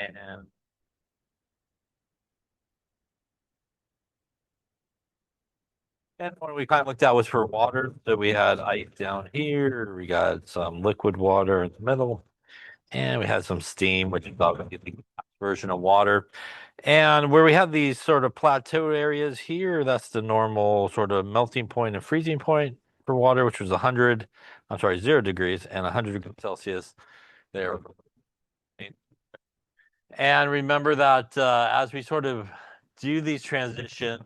And what we kind of looked at was for water. So we had ice down here. We got some liquid water in the middle. And we had some steam, which is obviously the version of water. And where we have these sort of plateau areas here, that's the normal sort of melting point and freezing point for water, which was 0 degrees and 100 degrees Celsius there. And remember that as we sort of do these transitions,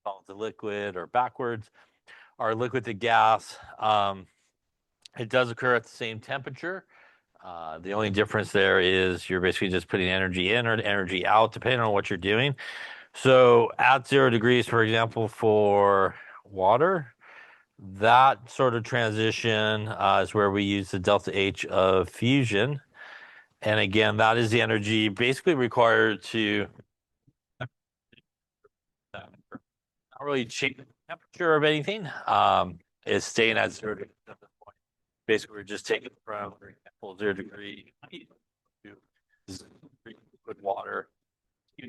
solid to liquid or backwards, or liquid to gas, it does occur at the same temperature. The only difference there is you're basically just putting energy in or energy out, depending on what you're doing. So at 0 degrees, for example, for water, that sort of transition is where we use the delta H of fusion. And again, that is the energy basically required to not really change the temperature of anything. It's staying at 0 degrees at this point. Basically, we're just taking from, for example, 0 degree to liquid water.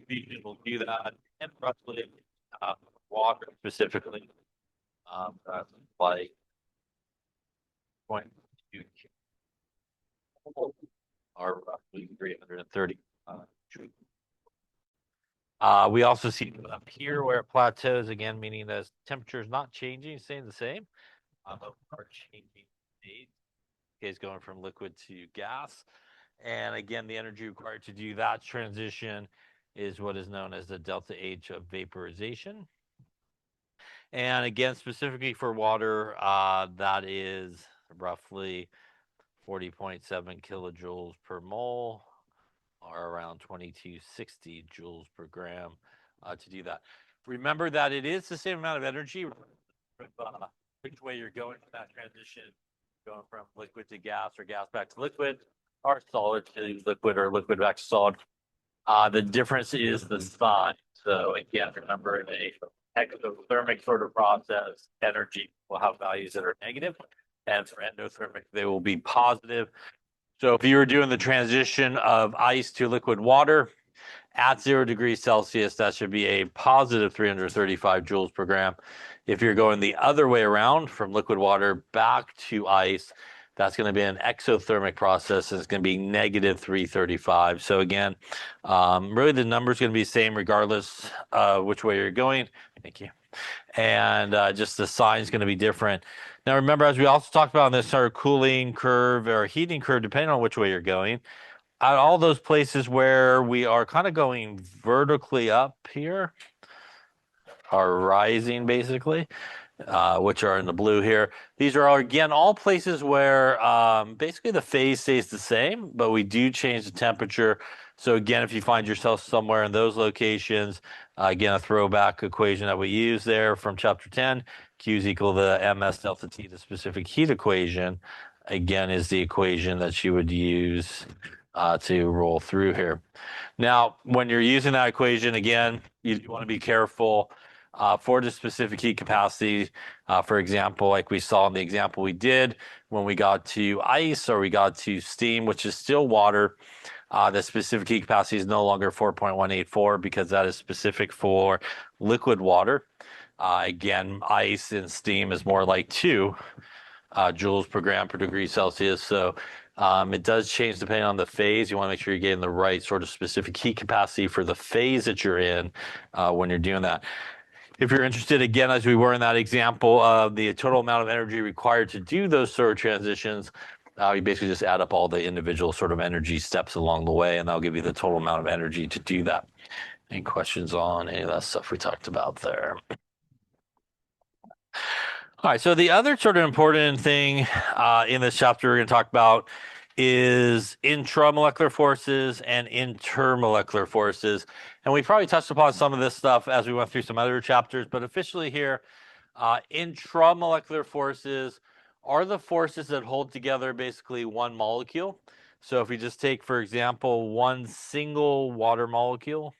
Fusion will do that, and roughly water specifically, like 0.2 are roughly 330. We also see up here where it plateaus again, meaning the temperature is not changing, staying the same, but are changing state. Is going from liquid to gas. And again, the energy required to do that transition is what is known as the delta H of vaporization. And again, specifically for water, that is roughly 40.7 kilojoules per mole, or around 2260 joules per gram to do that. Remember that it is the same amount of energy, which way you're going in that transition, going from liquid to gas or gas back to liquid, or solid to liquid or liquid back to solid. The difference is the sign. So again, remember in a exothermic sort of process, energy will have values that are negative, and for endothermic, they will be positive. So if you were doing the transition of ice to liquid water at 0 degrees Celsius, that should be a positive 335 joules per gram. If you're going the other way around from liquid water back to ice, that's going to be an exothermic process, and it's going to be negative 335. So again, really the number is going to be the same regardless of which way you're going. Thank you. And just the sign is going to be different. Now remember, as we also talked about in this sort of cooling curve or heating curve, depending on which way you're going, at all those places where we are kind of going vertically up here, are rising basically, which are in the blue here. These are, again, all places where basically the phase stays the same, but we do change the temperature. So again, if you find yourself somewhere in those locations, again, a throwback equation that we use there from chapter 10, Q is equal to ms delta T, the specific heat equation, again, is the equation that you would use to roll through here. Now, when you're using that equation, again, you want to be careful for the specific heat capacity. For example, like we saw in the example we did, when we got to ice or we got to steam, which is still water, the specific heat capacity is no longer 4.184 because that is specific for liquid water. Again, ice and steam is more like 2 joules per gram per degree Celsius. So it does change depending on the phase. You want to make sure you're getting the right sort of specific heat capacity for the phase that you're in when you're doing that. If you're interested, again, as we were in that example of the total amount of energy required to do those sort of transitions, you basically just add up all the individual sort of energy steps along the way, and that'll give you the total amount of energy to do that. Any questions on any of that stuff we talked about there? All right, so the other sort of important thing in this chapter we're going to talk about is intramolecular forces and intermolecular forces. And we probably touched upon some of this stuff as we went through some other chapters, but officially here, intramolecular forces are the forces that hold together basically one molecule. So if we just take, for example, one single water molecule,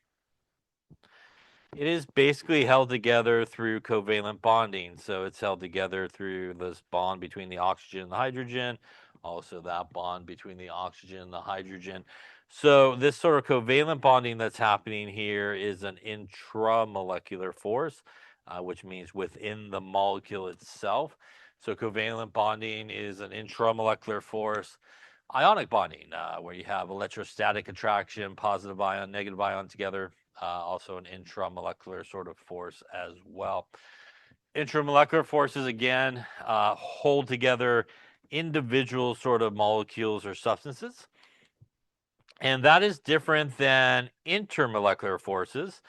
it is basically held together through covalent bonding. So it's held together through this bond between the oxygen and the hydrogen, Also that bond between the oxygen and the hydrogen. So this sort of covalent bonding that's happening here is an intramolecular force, which means within the molecule itself. So covalent bonding is an intramolecular force. Ionic bonding, where you have electrostatic attraction, positive ion, negative ion together, also an intramolecular sort of force as well. Intramolecular forces, again, hold together individual sort of molecules or substances. And that is different than intermolecular forces.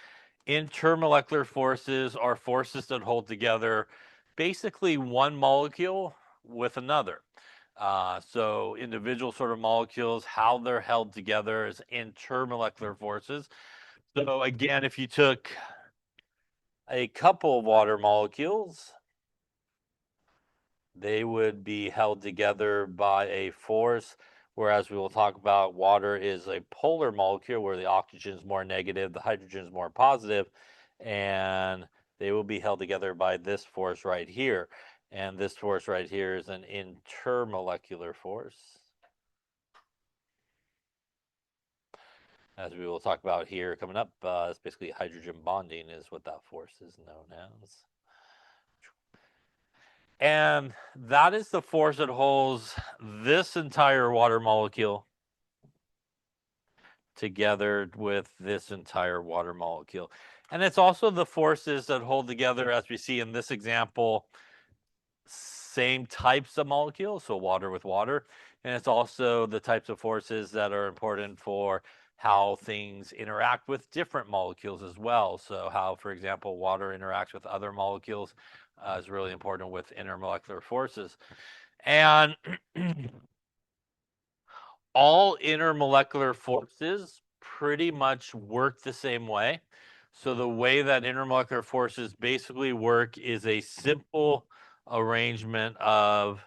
Intermolecular forces are forces that hold together basically one molecule with another. So individual sort of molecules, how they're held together is intermolecular forces. So again, if you took a couple of water molecules, they would be held together by a force, whereas we will talk about water is a polar molecule where the oxygen is more negative, the hydrogen is more positive, and they will be held together by this force right here. And this force right here is an intermolecular force, as we will talk about here coming up. It's basically hydrogen bonding is what that force is known as. And that is the force that holds this entire water molecule together with this entire water molecule. And it's also the forces that hold together, as we see in this example, same types of molecules, so water with water. And it's also the types of forces that are important for how things interact with different molecules as well. So, how, for example, water interacts with other molecules is really important with intermolecular forces. And all intermolecular forces pretty much work the same way. So the way that intermolecular forces basically work is a simple arrangement of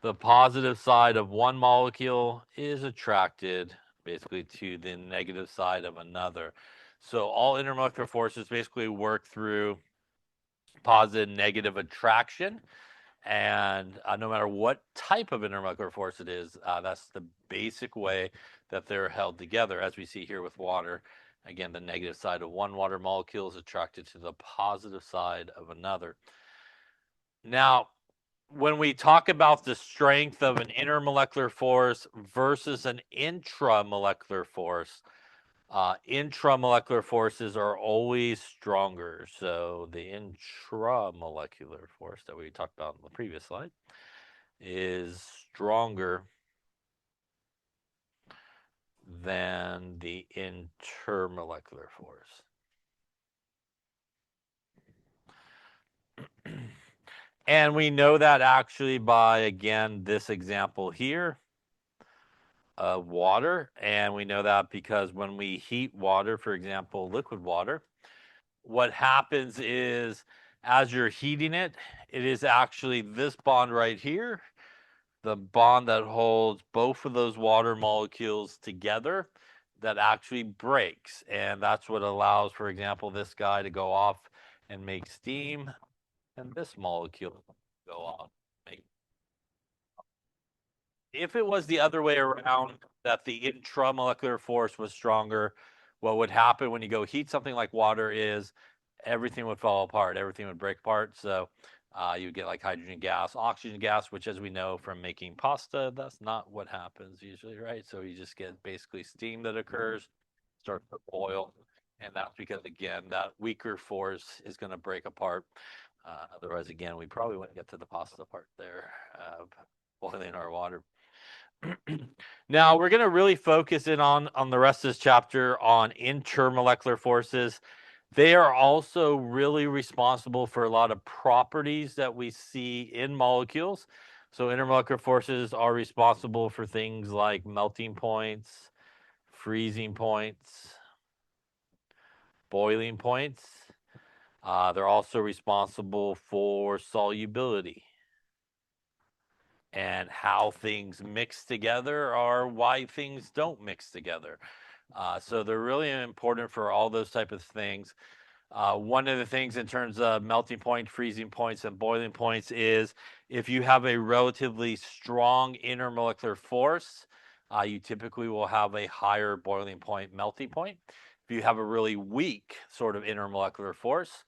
the positive side of one molecule is attracted basically to the negative side of another. So all intermolecular forces basically work through positive and negative attraction. And no matter what type of intermolecular force it is, that's the basic way that they're held together, as we see here with water. Again, the negative side of one water molecule is attracted to the positive side of another. Now, when we talk about the strength of an intermolecular force versus an intramolecular force, intramolecular forces are always stronger. So the intramolecular force that we talked about in the previous slide is stronger than the intermolecular force. And we know that actually by, again, this example here of water. And we know that because when we heat water, for example, liquid water, what happens is as you're heating it, it is actually this bond right here, the bond that holds both of those water molecules together, that actually breaks. And that's what allows, for example, this guy to go off and make steam, and this molecule go off. If it was the other way around, that the intramolecular force was stronger, what would happen when you go heat something like water is everything would fall apart, everything would break apart. So you would get like hydrogen gas, oxygen gas, which, as we know from making pasta, that's not what happens usually, right? So you just get basically steam that occurs, starts to boil. And that's because, again, that weaker force is going to break apart. Otherwise, again, we probably wouldn't get to the pasta part there, boiling our water. Now we're going to really focus in on the rest of this chapter on intermolecular forces. They are also really responsible for a lot of properties that we see in molecules. So intermolecular forces are responsible for things like melting points, freezing points, boiling points. They're also responsible for solubility and how things mix together or why things don't mix together. So they're really important for all those type of things. One of the things in terms of melting point, freezing points, and boiling points is if you have a relatively strong intermolecular force, you typically will have a higher boiling point, melting point. If you have a really weak sort of intermolecular force,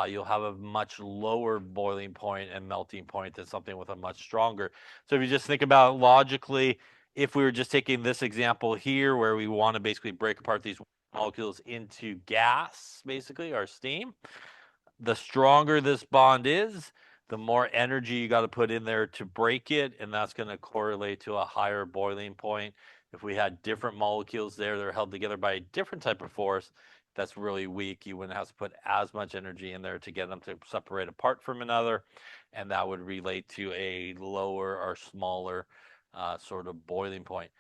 you'll have a much lower boiling point and melting point than something with a much stronger. So if you just think about it logically, if we were just taking this example here where we want to basically break apart these molecules into gas, basically, or steam, the stronger this bond is, the more energy you got to put in there to break it, and that's going to correlate to a higher boiling point. If we had different molecules there that are held together by a different type of force that's really weak, you wouldn't have to put as much energy in there to get them to separate apart from another, and that would relate to a lower or smaller sort of boiling point.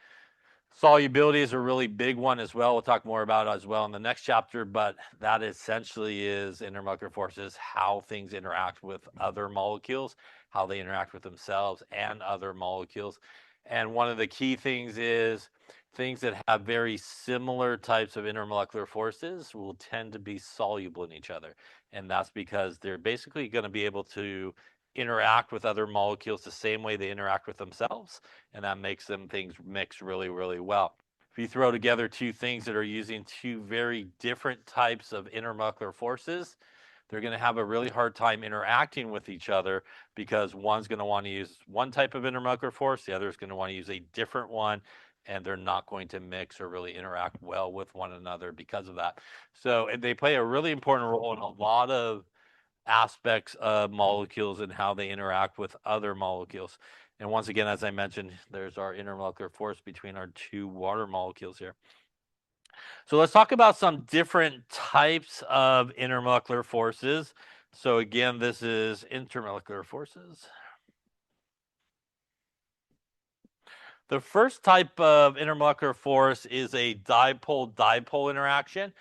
Solubility is a really big one as well. We'll talk more about it as well in the next chapter, but that essentially is intermolecular forces, how things interact with other molecules, how they interact with themselves and other molecules. And one of the key things is things that have very similar types of intermolecular forces will tend to be soluble in each other. And that's because they're basically going to be able to interact with other molecules the same way they interact with themselves, and that makes them things mix really, really well. If you throw together two things that are using two very different types of intermolecular forces, they're going to have a really hard time interacting with each other because one's going to want to use one type of intermolecular force, the other is going to want to use a different one, and they're not going to mix or really interact well with one another because of that. So they play a really important role in a lot of aspects of molecules and how they interact with other molecules. And once again, as I mentioned, there's our intermolecular force between our two water molecules here. So let's talk about some different types of intermolecular forces. So again, this is intermolecular forces. The first type of intermolecular force is a dipole-dipole interaction.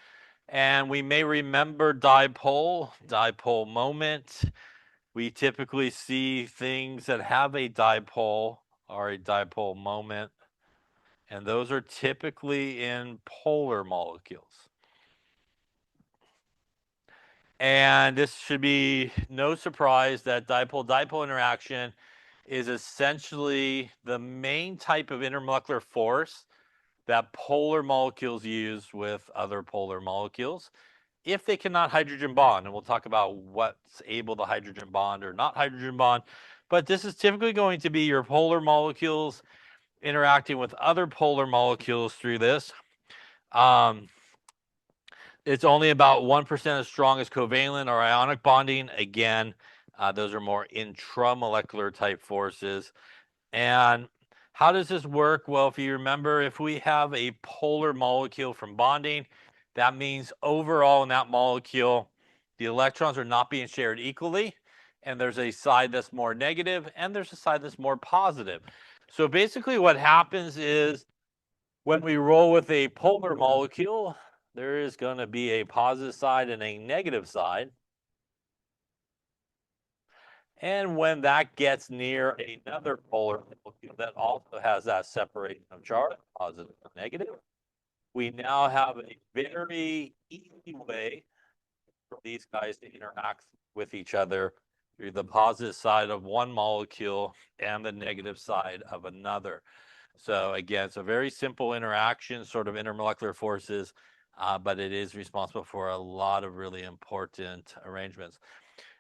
And we may remember dipole moment. We typically see things that have a dipole or a dipole moment, and those are typically in polar molecules. And this should be no surprise that dipole-dipole interaction is essentially the main type of intermolecular force that polar molecules use with other polar molecules if they cannot hydrogen bond. And we'll talk about what's able to hydrogen bond or not hydrogen bond. But this is typically going to be your polar molecules interacting with other polar molecules through this. It's only about 1% as strong as covalent or ionic bonding. Again, those are more intramolecular type forces. And how does this work? Well, if you remember, if we have a polar molecule from bonding, that means overall in that molecule, the electrons are not being shared equally. And there's a side that's more negative, and there's a side that's more positive. So basically, what happens is when we roll with a polar molecule, there is going to be a positive side and a negative side. And when that gets near another polar molecule that also has that separation of charge, positive and negative, we now have a very easy way for these guys to interact with each other through the positive side of one molecule and the negative side of another. So again, it's a very simple interaction, sort of intermolecular forces, but it is responsible for a lot of really important arrangements.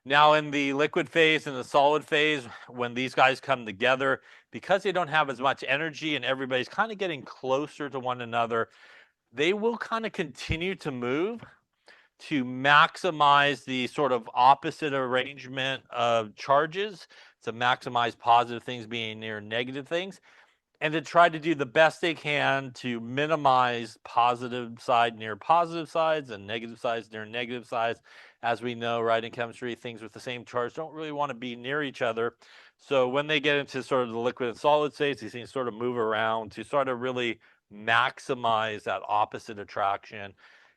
Now, in the liquid phase and the solid phase, when these guys come together, because they don't have as much energy and everybody's kind of getting closer to one another, they will kind of continue to move to maximize the sort of opposite arrangement of charges, to maximize positive things being near negative things, and to try to do the best they can to minimize positive side near positive sides and negative sides near negative sides. As we know, right, in chemistry, things with the same charge don't really want to be near each other. So when they get into sort of the liquid and solid states, these things sort of move around to sort of really maximize that opposite attraction.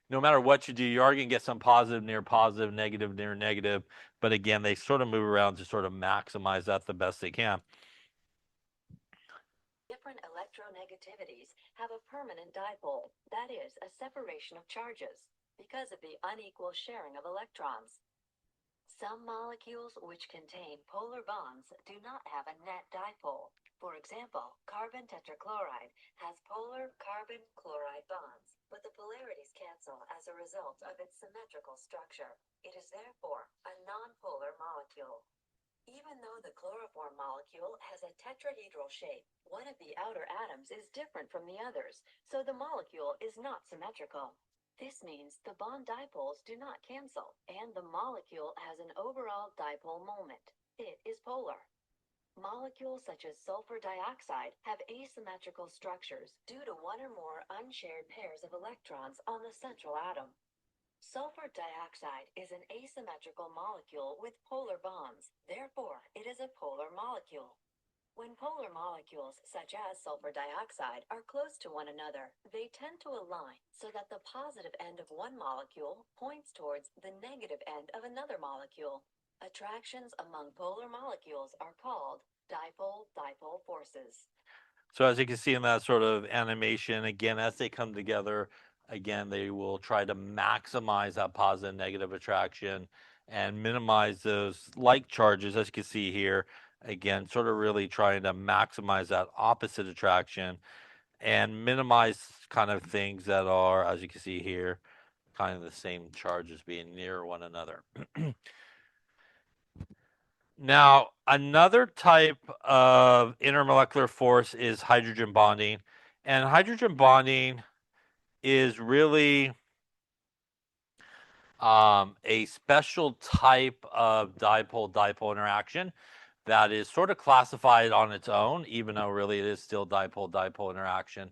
No matter what you do, you are going to get some positive near positive, negative near negative. But again, they sort of move around to sort of maximize that the best they can. Different electronegativities have a permanent dipole, that is, a separation of charges. because of the unequal sharing of electrons. Some molecules which contain polar bonds do not have a net dipole. For example, carbon tetrachloride has polar carbon-chloride bonds, but the polarities cancel as a result of its symmetrical structure. It is therefore a nonpolar molecule. Even though the chloroform molecule has a tetrahedral shape, one of the outer atoms is different from the others, so the molecule is not symmetrical. This means the bond dipoles do not cancel, and the molecule has an overall dipole moment. It is polar. Molecules such as sulfur dioxide have asymmetrical structures due to one or more unshared pairs of electrons on the central atom. Sulfur dioxide is an asymmetrical molecule with polar bonds. Therefore, it is a polar molecule. When polar molecules, such as sulfur dioxide, are close to one another, they tend to align so that the positive end of one molecule points towards the negative end of another molecule. Attractions among polar molecules are called dipole-dipole forces. So as you can see in that sort of animation, again, as they come together, again, they will try to maximize that positive and negative attraction and minimize those like charges, as you can see here. Again, sort of really trying to maximize that opposite attraction and minimize kind of things that are, as you can see here, kind of the same charges being near one another. Now, another type of intermolecular force is hydrogen bonding. And hydrogen bonding is really a special type of dipole-dipole interaction that is sort of classified on its own, even though really it is still dipole-dipole interaction.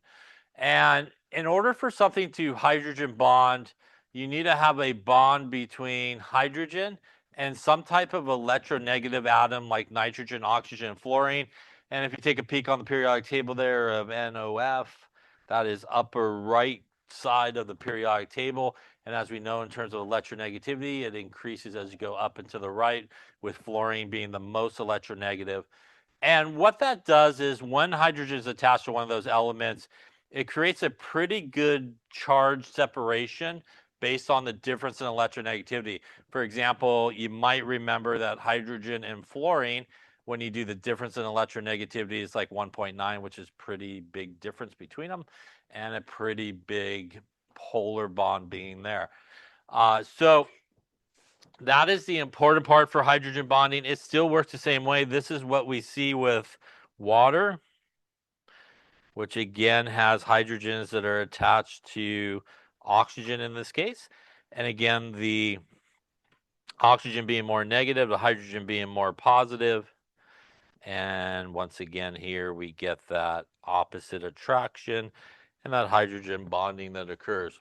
And in order for something to hydrogen bond, you need to have a bond between hydrogen and some type of electronegative atom like nitrogen, oxygen, and fluorine. And if you take a peek on the periodic table there of NOF, that is upper right side of the periodic table. And as we know, in terms of electronegativity, it increases as you go up and to the right, with fluorine being the most electronegative. And what that does is when hydrogen is attached to one of those elements, it creates a pretty good charge separation based on the difference in electronegativity. For example, you might remember that hydrogen and fluorine, when you do the difference in electronegativity, is like 1.9, which is pretty big difference between them, and a pretty big polar bond being there. So that is the important part for hydrogen bonding. It still works the same way. This is what we see with water, which again has hydrogens that are attached to oxygen in this case. And again, the oxygen being more negative, the hydrogen being more positive. And once again, here we get that opposite attraction and that hydrogen bonding that occurs.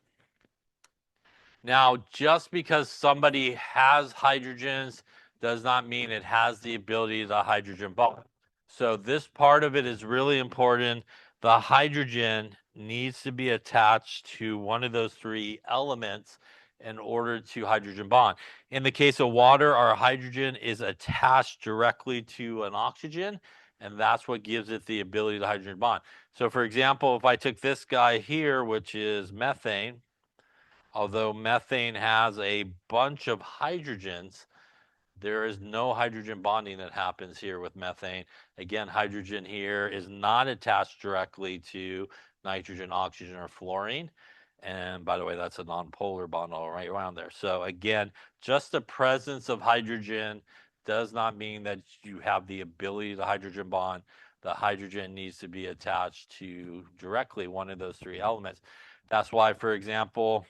Now, just because somebody has hydrogens does not mean it has the ability to hydrogen bond. So this part of it is really important. The hydrogen needs to be attached to one of those three elements in order to hydrogen bond. In the case of water, our hydrogen is attached directly to an oxygen, and that's what gives it the ability to hydrogen bond. So for example, if I took this guy here, which is methane, although methane has a bunch of hydrogens, there is no hydrogen bonding that happens here with methane. Again, hydrogen here is not attached directly to nitrogen, oxygen, or fluorine. And by the way, that's a nonpolar bond all right around there. So again, just the presence of hydrogen does not mean that you have the ability to hydrogen bond. The hydrogen needs to be attached to directly one of those three elements. That's why, for example,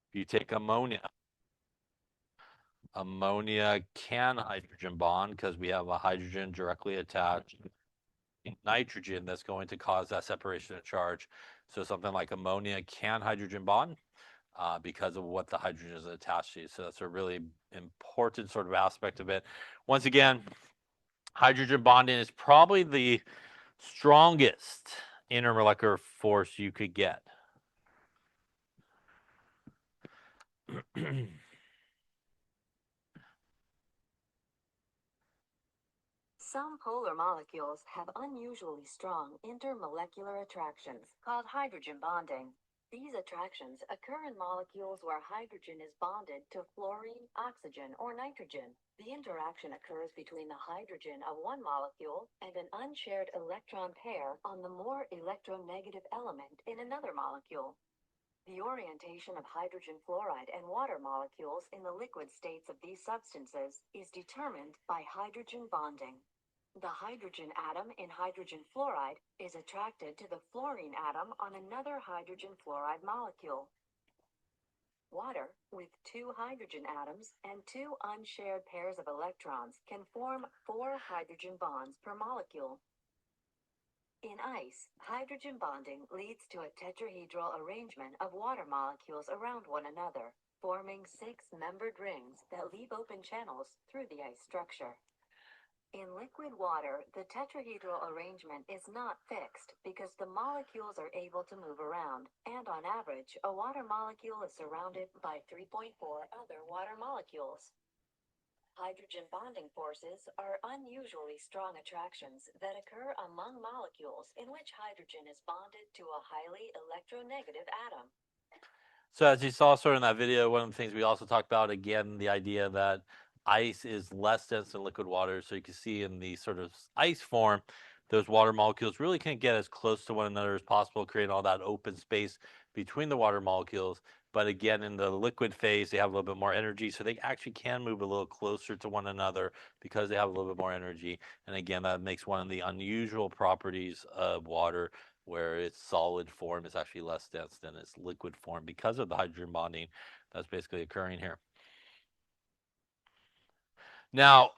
if you take ammonia, ammonia can hydrogen bond because we have a hydrogen directly attached to nitrogen that's going to cause that separation of charge. So something like ammonia can hydrogen bond because of what the hydrogen is attached to. So that's a really important sort of aspect of it. Once again, hydrogen bonding is probably the strongest intermolecular force you could get. Some polar molecules have unusually strong intermolecular attractions called hydrogen bonding. These attractions occur in molecules where hydrogen is bonded to fluorine, oxygen, or nitrogen. The interaction occurs between the hydrogen of one molecule and an unshared electron pair on the more electronegative element in another molecule. The orientation of hydrogen fluoride and water molecules in the liquid states of these substances is determined by hydrogen bonding. The hydrogen atom in hydrogen fluoride is attracted to the fluorine atom on another hydrogen fluoride molecule. Water, with two hydrogen atoms and two unshared pairs of electrons, can form 4 hydrogen bonds per molecule. In ice, hydrogen bonding leads to a tetrahedral arrangement of water molecules around one another, forming 6-membered rings that leave open channels through the ice structure. In liquid water, the tetrahedral arrangement is not fixed because the molecules are able to move around, and on average, a water molecule is surrounded by 3.4 other water molecules. Hydrogen bonding forces are unusually strong attractions that occur among molecules in which hydrogen is bonded to a highly electronegative atom. So as you saw sort of in that video, one of the things we also talked about, again, the idea that ice is less dense than liquid water. So you can see in the sort of ice form, those water molecules really can get as close to one another as possible, creating all that open space between the water molecules. But again, in the liquid phase, they have a little bit more energy. So they actually can move a little closer to one another because they have a little bit more energy. And again, that makes one of the unusual properties of water, where its solid form is actually less dense than its liquid form because of the hydrogen bonding that's basically occurring here. Now,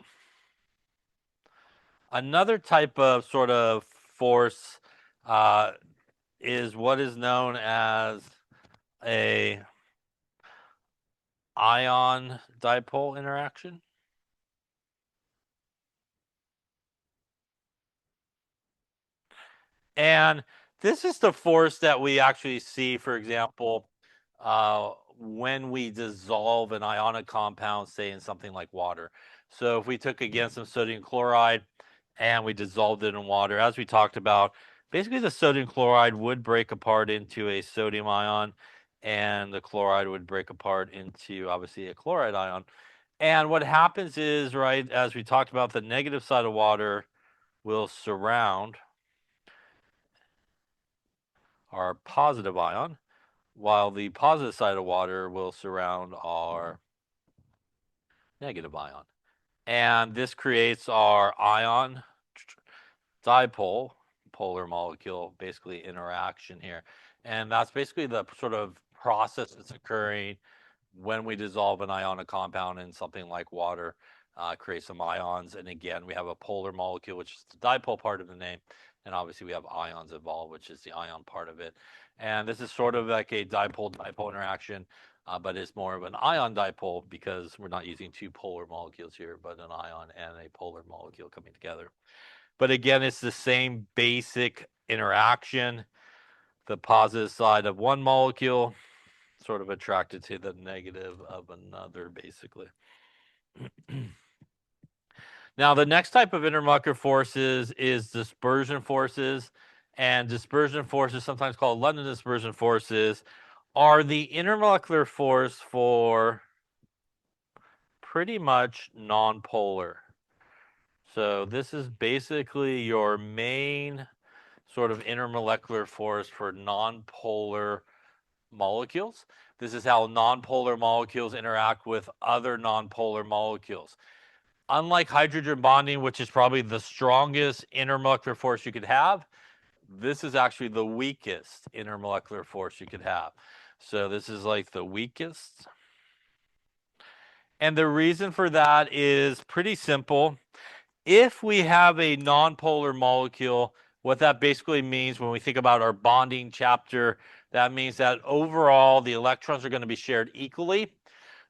another type of sort of force uh, is what is known as a ion dipole interaction. And this is the force that we actually see, for example, when we dissolve an ionic compound, say in something like water. So if we took again some sodium chloride and we dissolved it in water, as we talked about, basically the sodium chloride would break apart into a sodium ion, and the chloride would break apart into obviously a chloride ion. And what happens is, right, as we talked about, the negative side of water will surround our positive ion, while the positive side of water will surround our negative ion. And this creates our ion dipole, polar molecule, basically interaction here. And that's basically the sort of process that's occurring when we dissolve an ionic compound in something like water, create some ions. And again, we have a polar molecule, which is the dipole part of the name. And obviously we have ions involved, which is the ion part of it. And this is sort of like a dipole-dipole interaction, but it's more of an ion dipole because we're not using two polar molecules here, but an ion and a polar molecule coming together. But again, it's the same basic interaction. The positive side of one molecule sort of attracted to the negative of another, basically. Now, the next type of intermolecular forces is dispersion forces. And dispersion forces, sometimes called London dispersion forces, are the intermolecular force for pretty much nonpolar. So this is basically your main sort of intermolecular force for nonpolar molecules. This is how nonpolar molecules interact with other nonpolar molecules. Unlike hydrogen bonding, which is probably the strongest intermolecular force you could have, this is actually the weakest intermolecular force you could have. So this is like the weakest. And the reason for that is pretty simple. If we have a nonpolar molecule, what that basically means when we think about our bonding chapter, that means that overall the electrons are going to be shared equally,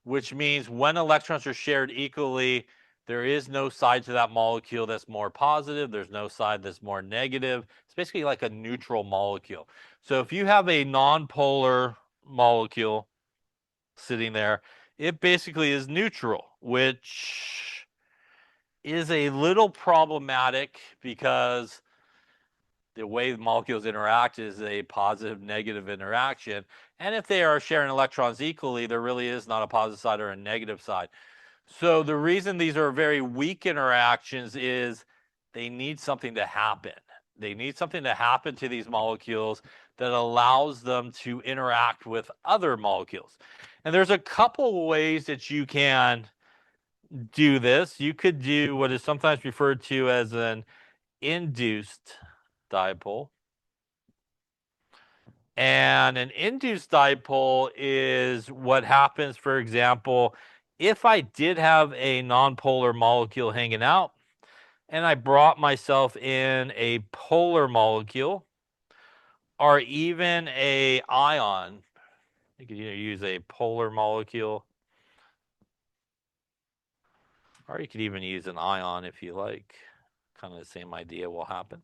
which means when electrons are shared equally, there is no side to that molecule that's more positive. There's no side that's more negative. It's basically like a neutral molecule. So if you have a nonpolar molecule sitting there, it basically is neutral, which is a little problematic because the way the molecules interact is a positive negative interaction. And if they are sharing electrons equally, there really is not a positive side or a negative side. So the reason these are very weak interactions is they need something to happen. They need something to happen to these molecules that allows them to interact with other molecules. And there's a couple ways that you can do this. You could do what is sometimes referred to as an induced dipole. And an induced dipole is what happens, for example, if I did have a nonpolar molecule hanging out and I brought myself in a polar molecule or even a ion. You could either use a polar molecule or you could even use an ion if you like. Kind of the same idea will happen.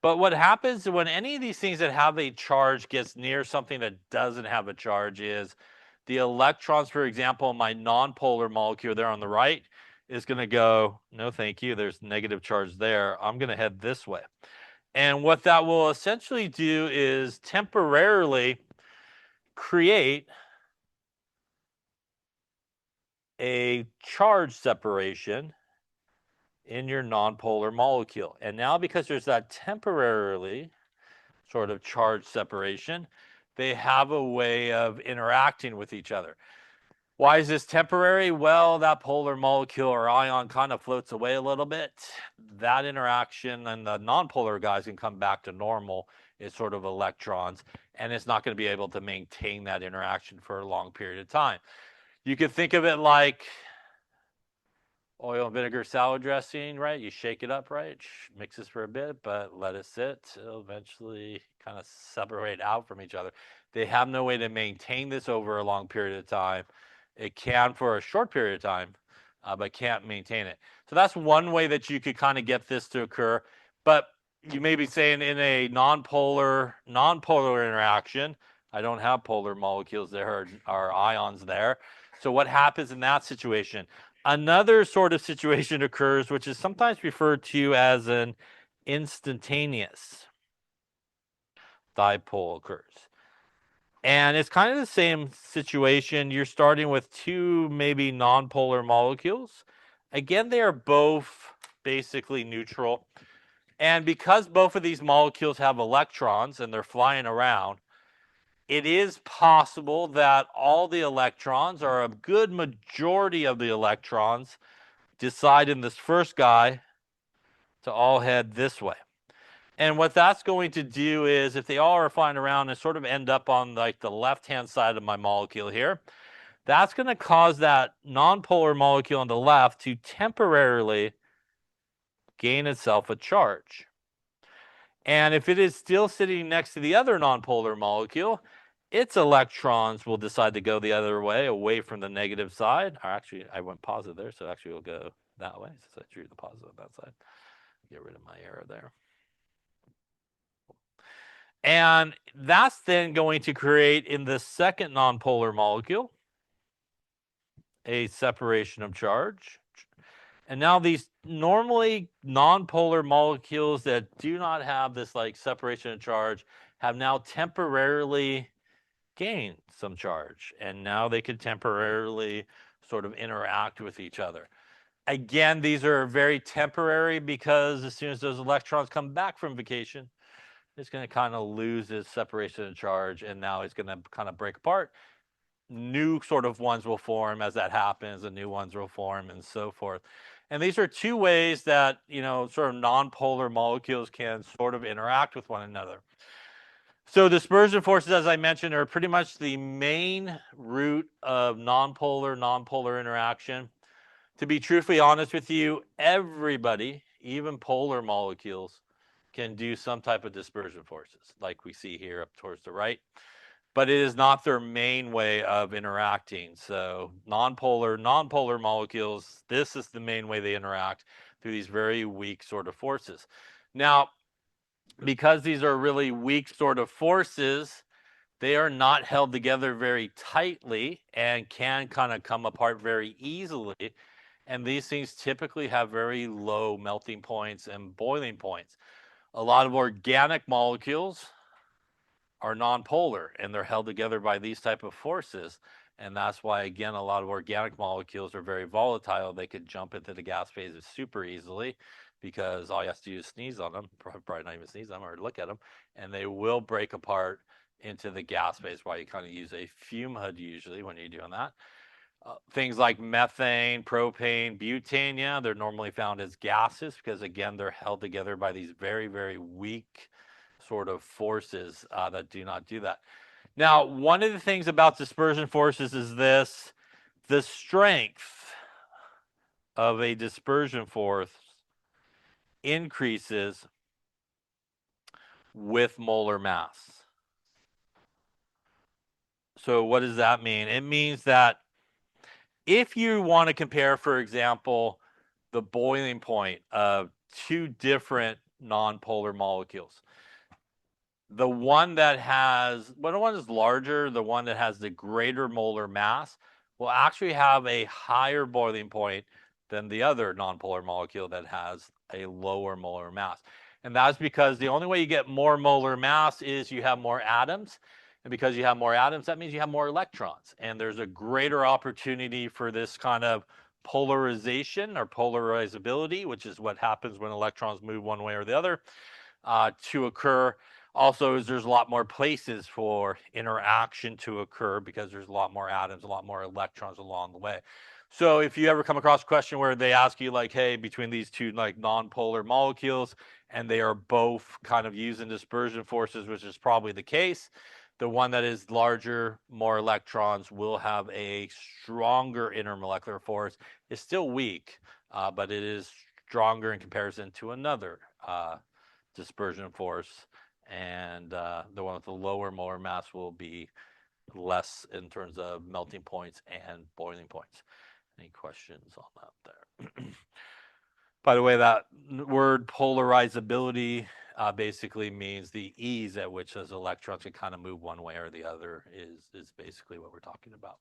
But what happens when any of these things that have a charge gets near something that doesn't have a charge is the electrons, for example, in my nonpolar molecule there on the right is going to go, no, thank you. There's negative charge there. I'm going to head this way. And what that will essentially do is temporarily create a charge separation in your nonpolar molecule. And now because there's that temporarily sort of charge separation, they have a way of interacting with each other. Why is this temporary? Well, that polar molecule or ion kind of floats away a little bit. That interaction and the nonpolar guys can come back to normal. It's sort of electrons, and it's not going to be able to maintain that interaction for a long period of time. You could think of it like oil and vinegar salad dressing, right? You shake it up, right? Mixes for a bit, but let it sit. It'll eventually kind of separate out from each other. They have no way to maintain this over a long period of time. It can for a short period of time, but can't maintain it. So that's one way that you could kind of get this to occur. But you may be saying in a nonpolar interaction, I don't have polar molecules there or ions there. So what happens in that situation? Another sort of situation occurs, which is sometimes referred to as an instantaneous dipole occurs. And it's kind of the same situation. You're starting with two maybe nonpolar molecules. Again, they are both basically neutral. And because both of these molecules have electrons and they're flying around, it is possible that all the electrons, or a good majority of the electrons, decide in this first guy to all head this way. And what that's going to do is if they all are flying around and sort of end up on like the left-hand side of my molecule here, that's going to cause that nonpolar molecule on the left to temporarily gain itself a charge. And if it is still sitting next to the other nonpolar molecule, its electrons will decide to go the other way, away from the negative side. Or actually, I went positive there, so actually we'll go that way, since I drew the positive on that side. Get rid of my arrow there. And that's then going to create in the second nonpolar molecule a separation of charge. And now these normally nonpolar molecules that do not have this like separation of charge have now temporarily gained some charge. And now they could temporarily sort of interact with each other. Again, these are very temporary because as soon as those electrons come back from vacation, it's going to kind of lose its separation of charge, and now it's going to kind of break apart. New sort of ones will form as that happens, and new ones will form, and so forth. And these are two ways that, sort of nonpolar molecules can sort of interact with one another. So dispersion forces, as I mentioned, are pretty much the main root of nonpolar interaction. To be truthfully honest with you, everybody, even polar molecules, can do some type of dispersion forces, like we see here up towards the right. But it is not their main way of interacting. So nonpolar molecules, this is the main way they interact through these very weak sort of forces. Now, because these are really weak sort of forces, they are not held together very tightly and can kind of come apart very easily. And these things typically have very low melting points and boiling points. A lot of organic molecules are nonpolar and they're held together by these type of forces. And that's why, again, a lot of organic molecules are very volatile. They could jump into the gas phases super easily because all you have to do is sneeze on them, probably not even sneeze on them or look at them, and they will break apart into the gas phase. Why you kind of use a fume hood usually when you're doing that. Things like methane, propane, butane, yeah, they're normally found as gases because, again, they're held together by these very, very weak sort of forces that do not do that. Now, one of the things about dispersion forces is this: the strength of a dispersion force increases with molar mass. So, what does that mean? It means that if you want to compare, for example, the boiling point of two different nonpolar molecules, the one that has, when one is larger, the one that has the greater molar mass will actually have a higher boiling point than the other nonpolar molecule that has a lower molar mass. And that's because the only way you get more molar mass is you have more atoms. And because you have more atoms, that means you have more electrons. And there's a greater opportunity for this kind of polarization or polarizability, which is what happens when electrons move one way or the other, to occur. Also, is there's a lot more places for interaction to occur because there's a lot more atoms, a lot more electrons along the way. So if you ever come across a question where they ask you like, hey, between these two like nonpolar molecules and they are both kind of using dispersion forces, which is probably the case, the one that is larger, more electrons will have a stronger intermolecular force. It's still weak, but it is stronger in comparison to another dispersion force, and the one with the lower molar mass will be less in terms of melting points and boiling points. Any questions on that there? By the way, that word polarizability basically means the ease at which those electrons can kind of move one way or the other is basically what we're talking about.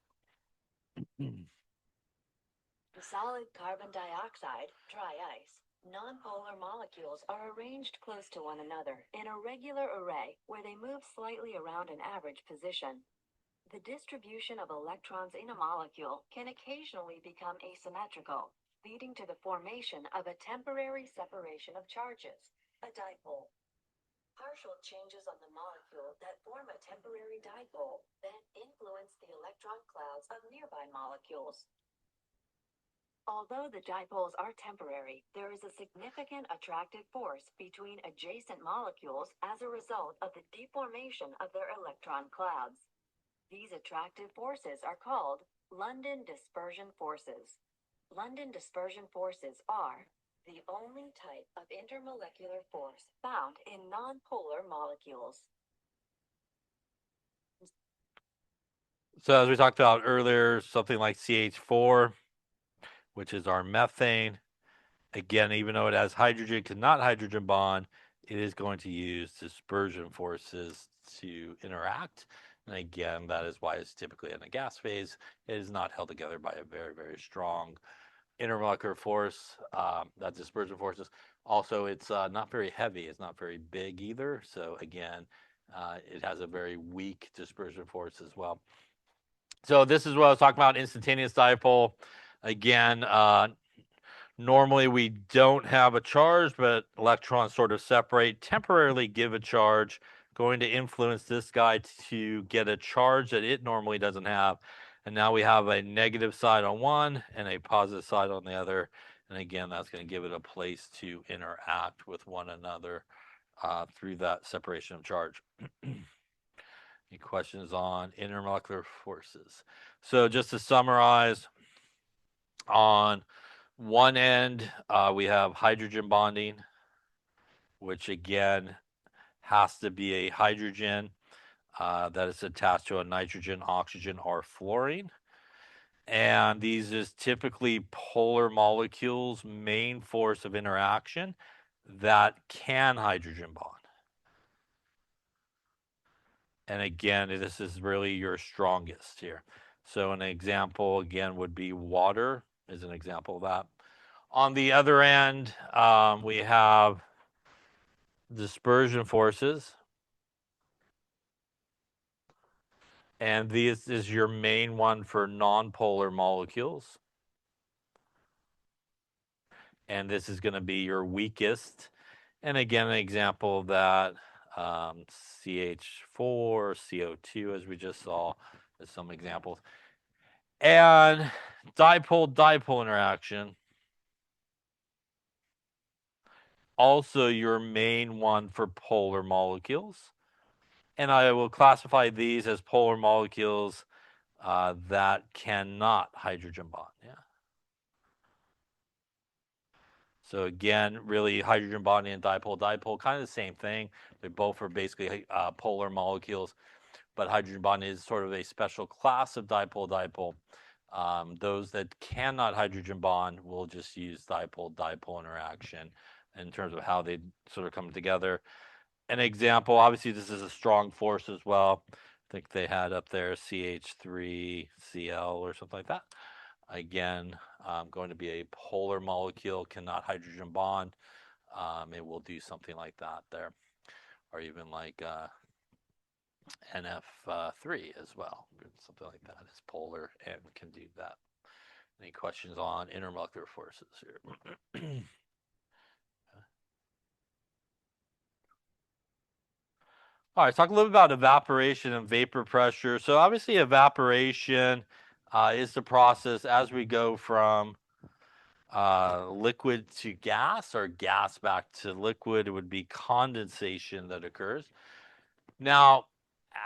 Solid carbon dioxide, dry ice. Nonpolar molecules are arranged close to one another in a regular array where they move slightly around an average position. The distribution of electrons in a molecule can occasionally become asymmetrical, leading to the formation of a temporary separation of charges, a dipole. Partial changes on the molecule that form a temporary dipole then influence the electron clouds of nearby molecules. Although the dipoles are temporary, there is a significant attractive force between adjacent molecules as a result of the deformation of their electron clouds. These attractive forces are called London dispersion forces. London dispersion forces are the only type of intermolecular force found in nonpolar molecules. So as we talked about earlier, something like CH4, which is our methane, again, even though it has hydrogen, cannot hydrogen bond, it is going to use dispersion forces to interact. And again, that is why it's typically in a gas phase. It is not held together by a very, very strong intermolecular force. That dispersion forces. Also, it's not very heavy. It's not very big either. So again, it has a very weak dispersion force as well. So this is what I was talking about, instantaneous dipole. Again, normally we don't have a charge, but electrons sort of separate, temporarily give a charge, going to influence this guy to get a charge that it normally doesn't have. And now we have a negative side on one and a positive side on the other. And again, that's going to give it a place to interact with one another through that separation of charge. Any questions on intermolecular forces? So just to summarize, on one end, we have hydrogen bonding, which again has to be a hydrogen that is attached to a nitrogen, oxygen, or fluorine. And these is typically polar molecules' main force of interaction that can hydrogen bond. And again, this is really your strongest here. So an example, again, would be water is an example of that. On the other end, we have dispersion forces. And this is your main one for nonpolar molecules. And this is going to be your weakest. And again, an example of that, CH4, CO2, as we just saw, as some examples. And dipole-dipole interaction, also your main one for polar molecules. And I will classify these as polar molecules that cannot hydrogen bond. Yeah. So again, really hydrogen bonding and dipole-dipole, kind of the same thing. They both are basically polar molecules, but hydrogen bonding is sort of a special class of dipole-dipole. Those that cannot hydrogen bond will just use dipole-dipole interaction in terms of how they sort of come together. An example, obviously this is a strong force as well. I think they had up there CH3Cl or something like that. Again, going to be a polar molecule, cannot hydrogen bond. It will do something like that there, or even like NF3 as well. Something like that is polar and can do that. Any questions on intermolecular forces here? All right, talk a little bit about evaporation and vapor pressure. So obviously evaporation is the process as we go from liquid to gas or gas back to liquid. It would be condensation that occurs. Now,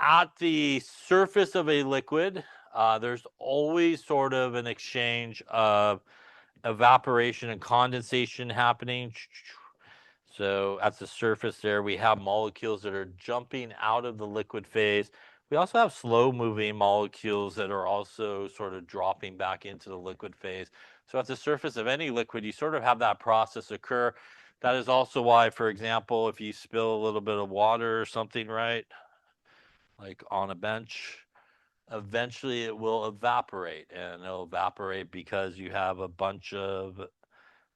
at the surface of a liquid, there's always sort of an exchange of evaporation and condensation happening. So at the surface there, we have molecules that are jumping out of the liquid phase. We also have slow moving molecules that are also sort of dropping back into the liquid phase. So at the surface of any liquid, you sort of have that process occur. That is also why, for example, if you spill a little bit of water or something, right, like on a bench, eventually it will evaporate. And it'll evaporate because you have a bunch of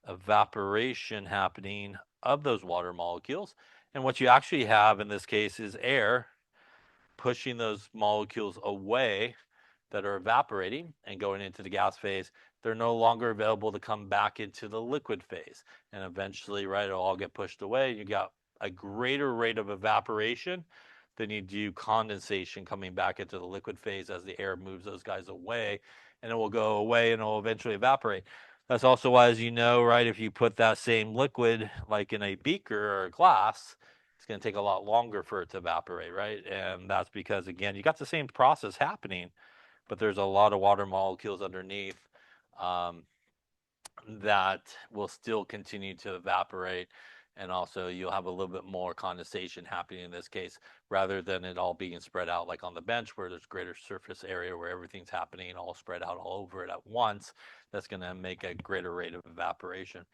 evaporation happening of those water molecules. And what you actually have in this case is air pushing those molecules away that are evaporating and going into the gas phase. They're no longer available to come back into the liquid phase. And eventually, right, it'll all get pushed away. You got a greater rate of evaporation than you do condensation coming back into the liquid phase as the air moves those guys away. And it will go away and it will eventually evaporate. That's also why, as you know, right, if you put that same liquid like in a beaker or a glass, it's going to take a lot longer for it to evaporate, right? And that's because, again, you got the same process happening, but there's a lot of water molecules underneath um, that will still continue to evaporate. And also, you'll have a little bit more condensation happening in this case, rather than it all being spread out like on the bench, where there's greater surface area where everything's happening all spread out all over it at once. That's going to make a greater rate of evaporation.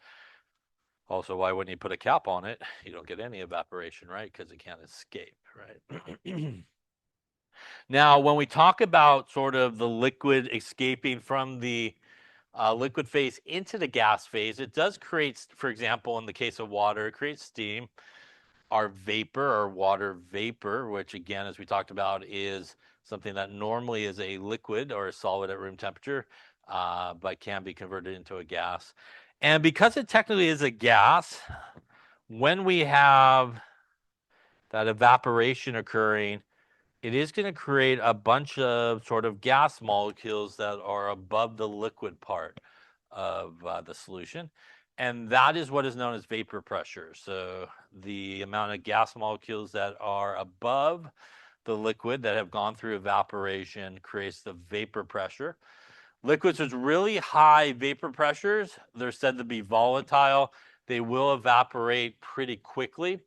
Also, why when you put a cap on it, you don't get any evaporation, right? Because it can't escape, right? Now, when we talk about sort of the liquid escaping from the liquid phase into the gas phase, it does create, for example, in the case of water, it creates steam. Our vapor or water vapor, which again, as we talked about, is something that normally is a liquid or a solid at room temperature, but can be converted into a gas. And because it technically is a gas, when we have that evaporation occurring, it is going to create a bunch of sort of gas molecules that are above the liquid part of the solution. And that is what is known as vapor pressure. So the amount of gas molecules that are above the liquid that have gone through evaporation creates the vapor pressure. Liquids with really high vapor pressures, they're said to be volatile. They will evaporate pretty quickly.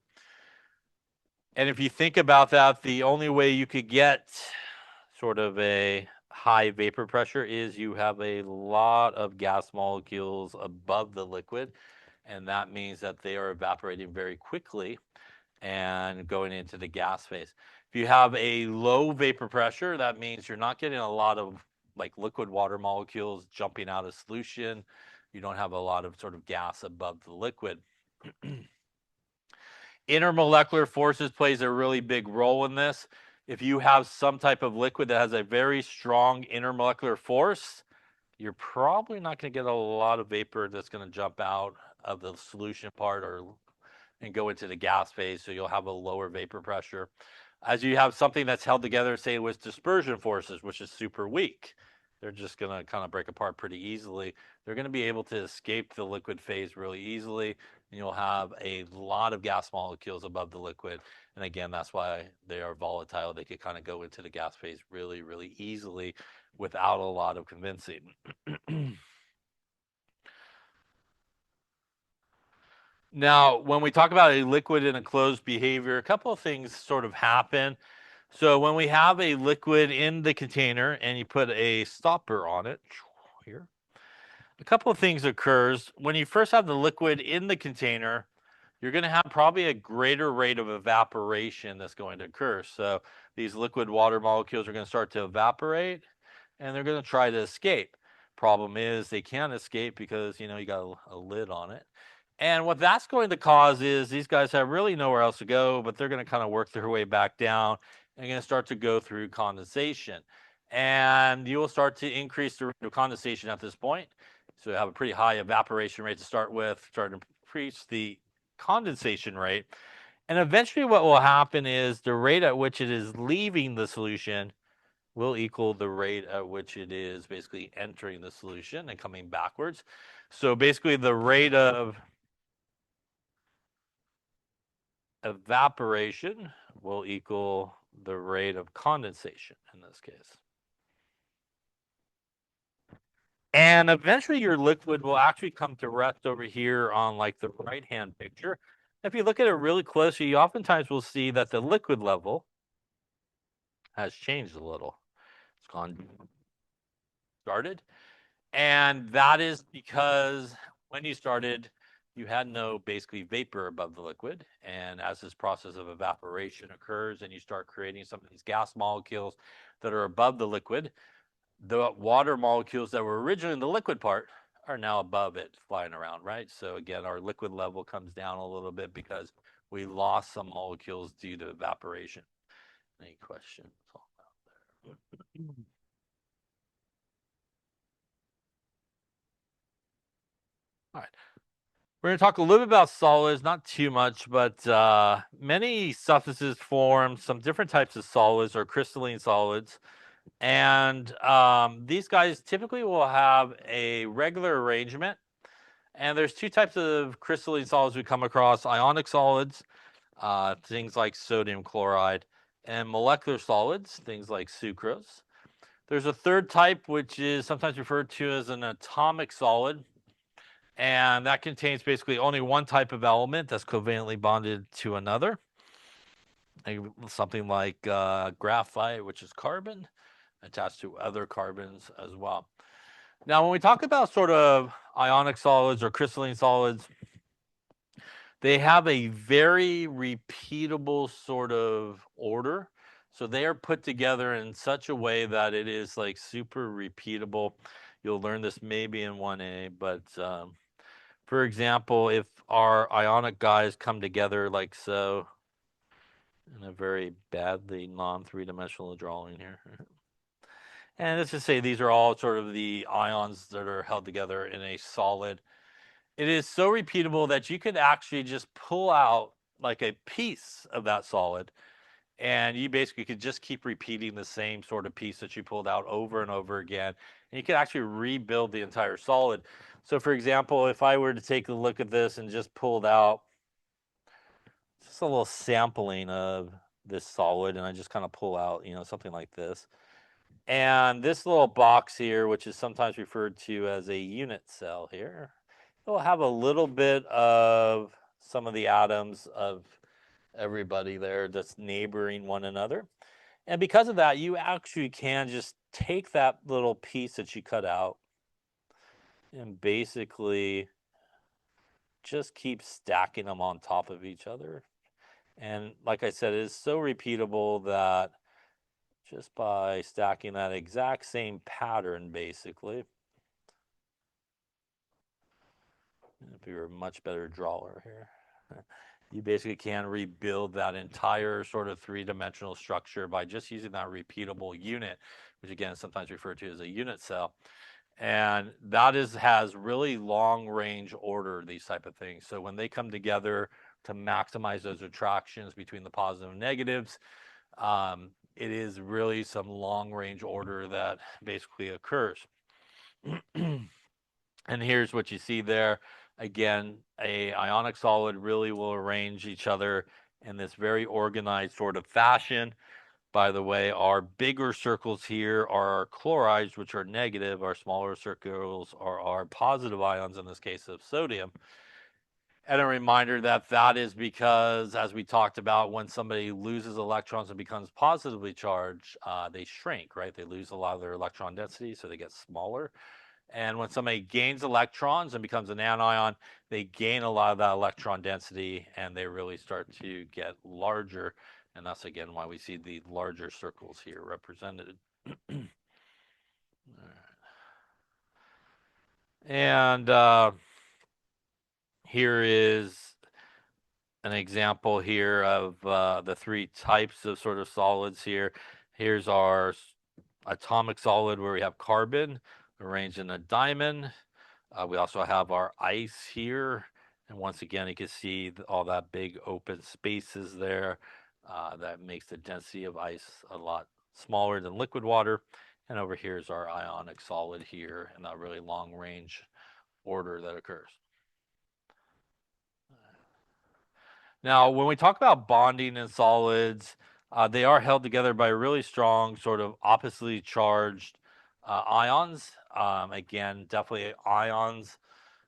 And if you think about that, the only way you could get sort of a high vapor pressure is you have a lot of gas molecules above the liquid, and that means that they are evaporating very quickly and going into the gas phase. If you have a low vapor pressure, that means you're not getting a lot of like liquid water molecules jumping out of solution. You don't have a lot of sort of gas above the liquid. intermolecular forces plays a really big role in this. If you have some type of liquid that has a very strong intermolecular force, you're probably not going to get a lot of vapor that's going to jump out of the solution part and go into the gas phase, so you'll have a lower vapor pressure. As you have something that's held together, say with dispersion forces, which is super weak, they're just going to kind of break apart pretty easily. They're going to be able to escape the liquid phase really easily, and you'll have a lot of gas molecules above the liquid. And again, that's why they are volatile. They could kind of go into the gas phase really, really easily without a lot of convincing. Now, when we talk about a liquid in a closed behavior, a couple of things sort of happen. So when we have a liquid in the container and you put a stopper on it here, a couple of things occurs. When you first have the liquid in the container, you're going to have probably a greater rate of evaporation that's going to occur. So these liquid water molecules are going to start to evaporate and they're going to try to escape. Problem is they can't escape because, you got a lid on it. And what that's going to cause is these guys have really nowhere else to go, but they're going to kind of work their way back down and going to start to go through condensation. And you will start to increase the rate of condensation at this point. So you have a pretty high evaporation rate to start with, start to increase the condensation rate. And eventually what will happen is the rate at which it is leaving the solution will equal the rate at which it is basically entering the solution and coming backwards. So basically the rate of evaporation will equal the rate of condensation in this case. And eventually your liquid will actually come to rest over here on like the right-hand picture. If you look at it really closely, you oftentimes will see that the liquid level has changed a little. It's gone started. And that is because when you started, you had no basically vapor above the liquid. And as this process of evaporation occurs and you start creating some of these gas molecules that are above the liquid, the water molecules that were originally in the liquid part are now above it flying around, right? So again, our liquid level comes down a little bit because we lost some molecules due to evaporation. Any questions on that there? All right. We're going to talk a little bit about solids, not too much, but many substances form some different types of solids or crystalline solids. And these guys typically will have a regular arrangement. And there's two types of crystalline solids we come across: ionic solids, things like sodium chloride, and molecular solids, things like sucrose. There's a third type, which is sometimes referred to as an atomic solid. And that contains basically only one type of element that's covalently bonded to another. Something like graphite, which is carbon, attached to other carbons as well. Now, when we talk about sort of ionic solids or crystalline solids, they have a very repeatable sort of order. So they are put together in such a way that it is like super repeatable. You'll learn this maybe in 1A, but for example, if our ionic guys come together like so, in a very badly non-three-dimensional drawing here. And let's just say these are all sort of the ions that are held together in a solid. It is so repeatable that you could actually just pull out like a piece of that solid, and you basically could just keep repeating the same sort of piece that you pulled out over and over again. And you could actually rebuild the entire solid. So for example, if I were to take a look at this and just pulled out just a little sampling of this solid, and I just kind of pull out, something like this. And this little box here, which is sometimes referred to as a unit cell here, it will have a little bit of some of the atoms of everybody there that's neighboring one another. And because of that, you actually can just take that little piece that you cut out and basically just keep stacking them on top of each other. And like I said, it is so repeatable that just by stacking that exact same pattern, basically, if you're a much better drawer here, you basically can rebuild that entire sort of three-dimensional structure by just using that repeatable unit, which again is sometimes referred to as a unit cell. And that has really long range order, these type of things. So when they come together to maximize those attractions between the positive and negatives, it is really some long range order that basically occurs. And here's what you see there. Again, a ionic solid really will arrange each other in this very organized sort of fashion. By the way, our bigger circles here are our chlorides, which are negative. Our smaller circles are our positive ions, in this case of sodium. And a reminder that that is because, as we talked about, when somebody loses electrons and becomes positively charged, they shrink, right? They lose a lot of their electron density, so they get smaller. And when somebody gains electrons and becomes an anion, they gain a lot of that electron density and they really start to get larger. And that's again why we see the larger circles here represented. And here is an example here of the three types of sort of solids here. Here's our atomic solid where we have carbon arranged in a diamond. We also have our ice here. And once again, you can see all that big open spaces there. That makes the density of ice a lot smaller than liquid water. And over here is our ionic solid here and that really long range order that occurs. Now, when we talk about bonding in solids, they are held together by really strong, sort of oppositely charged ions. Again, definitely ions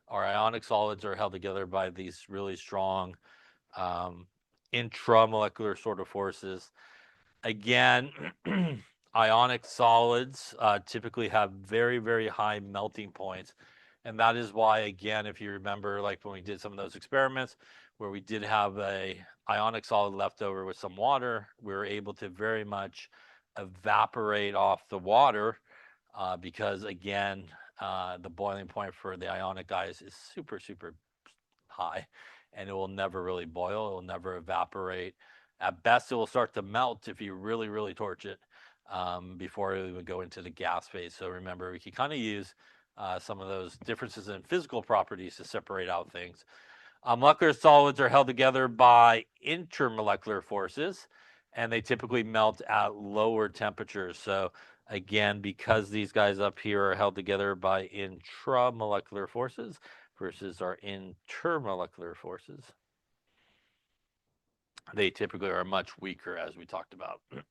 or ionic solids are held together by these really strong intramolecular sort of forces. Again, ionic solids typically have very, very high melting points. And that is why, again, if you remember, like when we did some of those experiments where we did have a ionic solid left over with some water, we were able to very much evaporate off the water because, again, the boiling point for the ionic guys is super, super high and it will never really boil. It will never evaporate. At best, it will start to melt if you really, really torch it before it would go into the gas phase. So remember, we can kind of use some of those differences in physical properties to separate out things. Molecular solids are held together by intermolecular forces, and they typically melt at lower temperatures. So again, because these guys up here are held together by intramolecular forces versus our intermolecular forces, they typically are much weaker, as we talked about. All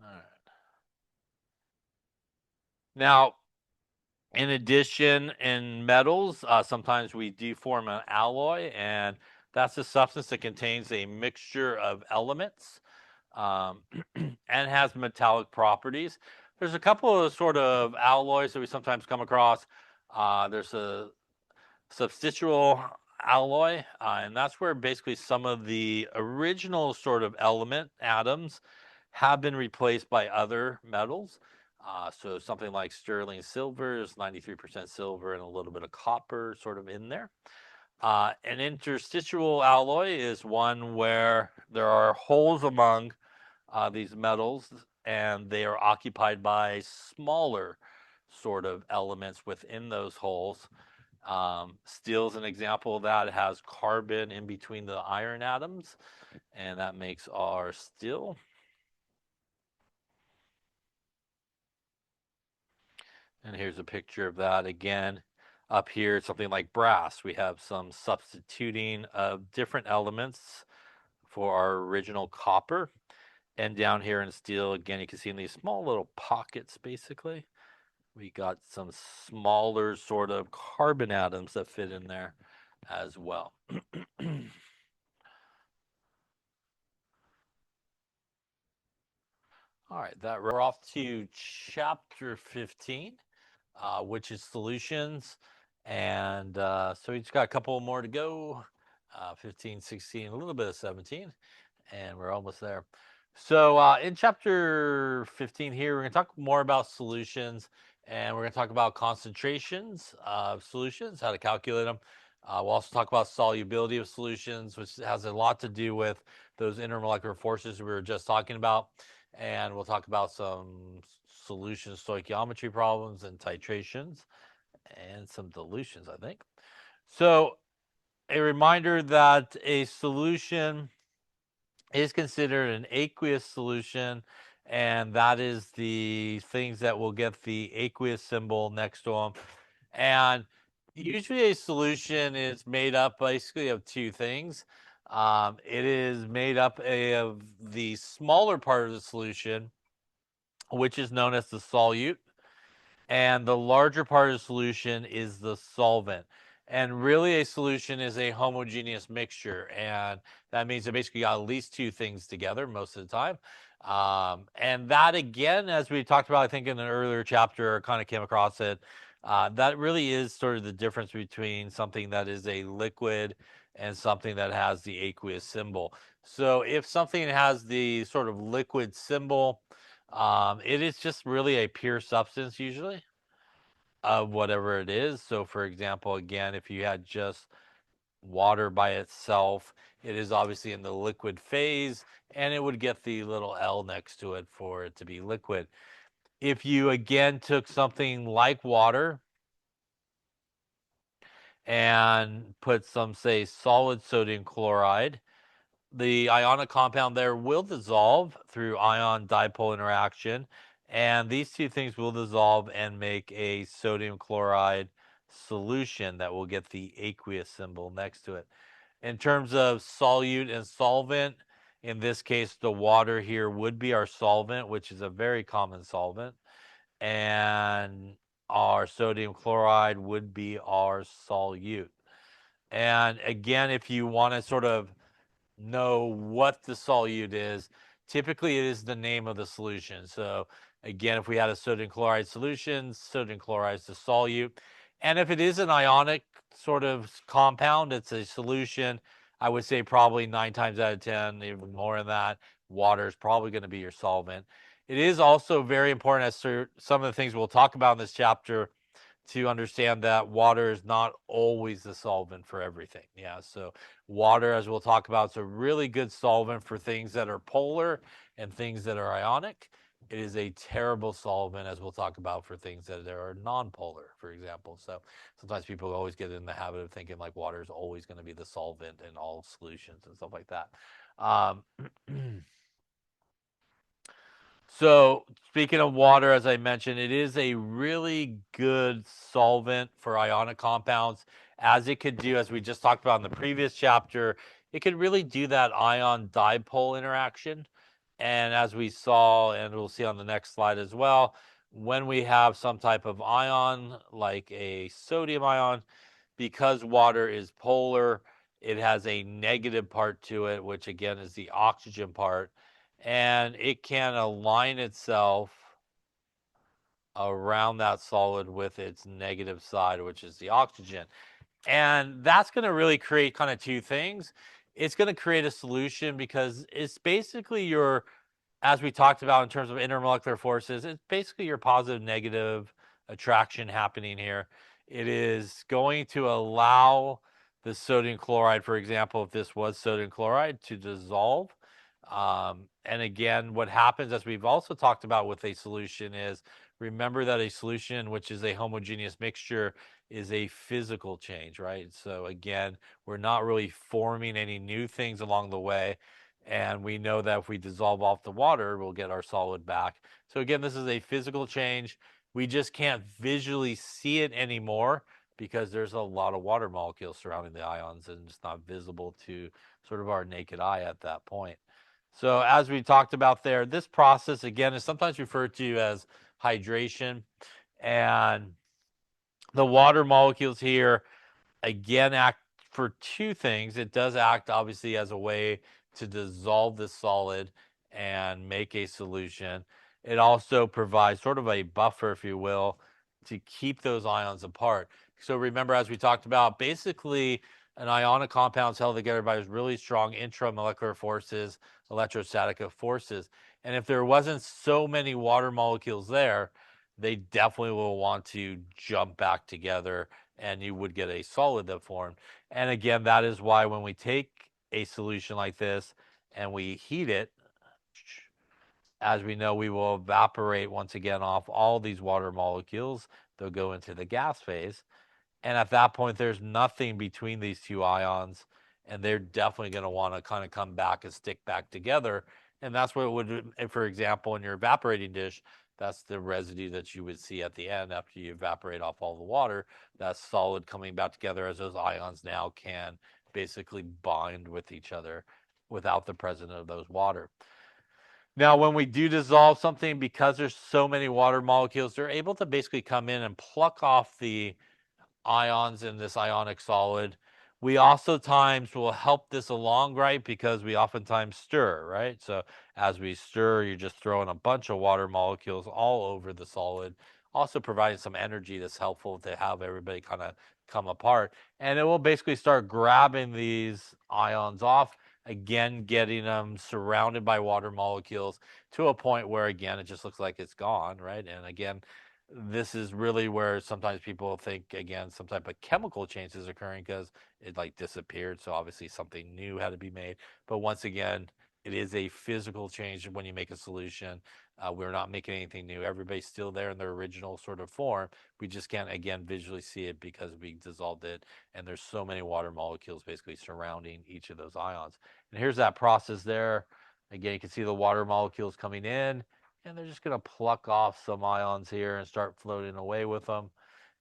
right. Now, in addition, in metals, sometimes we deform an alloy, and that's a substance that contains a mixture of elements and has metallic properties. There's a couple of sort of alloys that we sometimes come across. There's a substitutional alloy, and that's where basically some of the original sort of element atoms have been replaced by other metals. So something like sterling silver is 93% silver and a little bit of copper sort of in there. An interstitial alloy is one where there are holes among these metals and they are occupied by smaller sort of elements within those holes. Steel is an example of that. It has carbon in between the iron atoms, and that makes our steel. And here's a picture of that again. Up here, something like brass. We have some substituting of different elements for our original copper. And down here in steel, again, you can see in these small little pockets, basically, we got some smaller sort of carbon atoms that fit in there as well. All right, that we're off to chapter 15, which is solutions. And so we just got a couple more to go 15, 16, a little bit of 17, and we're almost there. So in chapter 15 here, we're going to talk more about solutions and we're going to talk about concentrations of solutions, how to calculate them. We'll also talk about solubility of solutions, which has a lot to do with those intermolecular forces we were just talking about. And we'll talk about some solution stoichiometry problems and titrations and some dilutions, I think. So, a reminder that a solution is considered an aqueous solution, and that is the things that will get the aqueous symbol next to them. And usually, a solution is made up basically of two things. It is made up of the smaller part of the solution, which is known as the solute, and the larger part of the solution is the solvent. And really, a solution is a homogeneous mixture, and that means it basically got at least two things together most of the time. And that, again, as we talked about, I think in an earlier chapter, kind of came across it. That really is sort of the difference between something that is a liquid and something that has the aqueous symbol. So, if something has the sort of liquid symbol, it is just really a pure substance usually of whatever it is. So, for example, again, if you had just water by itself, it is obviously in the liquid phase and it would get the little L next to it for it to be liquid. If you again took something like water and put some, say, solid sodium chloride, the ionic compound there will dissolve through ion dipole interaction. And these two things will dissolve and make a sodium chloride solution that will get the aqueous symbol next to it. In terms of solute and solvent, in this case, the water here would be our solvent, which is a very common solvent. And our sodium chloride would be our solute. And again, if you want to sort of know what the solute is, typically it is the name of the solution. So again, if we had a sodium chloride solution, sodium chloride is the solute. And if it is an ionic sort of compound, it's a solution. I would say probably 9 times out of 10, even more than that, water is probably going to be your solvent. It is also very important, as some of the things we'll talk about in this chapter, to understand that water is not always the solvent for everything. Yeah, so water, as we'll talk about, is a really good solvent for things that are polar and things that are ionic. It is a terrible solvent, as we'll talk about, for things that are non-polar, for example. So sometimes people always get in the habit of thinking like water is always going to be the solvent in all solutions and stuff like that. Um, So, speaking of water, as I mentioned, it is a really good solvent for ionic compounds, as it could do, as we just talked about in the previous chapter, it could really do that ion dipole interaction. And as we saw, and we'll see on the next slide as well, when we have some type of ion, like a sodium ion, because water is polar, it has a negative part to it, which again is the oxygen part, and it can align itself around that solid with its negative side, which is the oxygen. And that's going to really create kind of two things. It's going to create a solution because it's basically your, as we talked about in terms of intermolecular forces, it's basically your positive negative attraction happening here. It is going to allow the sodium chloride, for example, if this was sodium chloride, to dissolve. And again, what happens, as we've also talked about with a solution, is remember that a solution, which is a homogeneous mixture, is a physical change, right? So again, we're not really forming any new things along the way. And we know that if we dissolve off the water, we'll get our solid back. So again, this is a physical change. We just can't visually see it anymore because there's a lot of water molecules surrounding the ions and it's not visible to sort of our naked eye at that point. So as we talked about there, this process again is sometimes referred to as hydration. And the water molecules here again act for two things. It does act obviously as a way to dissolve the solid and make a solution. It also provides sort of a buffer, if you will, to keep those ions apart. So remember, as we talked about, basically an ionic compound is held together by really strong intramolecular forces, electrostatic forces. And if there wasn't so many water molecules there, they definitely will want to jump back together and you would get a solid that formed. And again, that is why when we take a solution like this and we heat it, as we know, we will evaporate once again off all these water molecules. They'll go into the gas phase. And at that point, there's nothing between these two ions, and they're definitely going to want to kind of come back and stick back together. And that's what it would, for example, in your evaporating dish, that's the residue that you would see at the end after you evaporate off all the water. That's solid coming back together as those ions now can basically bind with each other without the presence of those water. Now, when we do dissolve something, because there's so many water molecules, they're able to basically come in and pluck off the ions in this ionic solid. We also times will help this along, right? Because we oftentimes stir, right? So as we stir, you're just throwing a bunch of water molecules all over the solid, also providing some energy that's helpful to have everybody kind of come apart. And it will basically start grabbing these ions off, again, getting them surrounded by water molecules to a point where, again, it just looks like it's gone, right? And again, this is really where sometimes people think again some type of chemical change is occurring because it like disappeared, so obviously something new had to be made. But once again, it is a physical change when you make a solution. We're not making anything new. Everybody's still there in their original sort of form. We just can't again visually see it because we dissolved it, and there's so many water molecules basically surrounding each of those ions. And here's that process there. Again, you can see the water molecules coming in, and they're just going to pluck off some ions here and start floating away with them.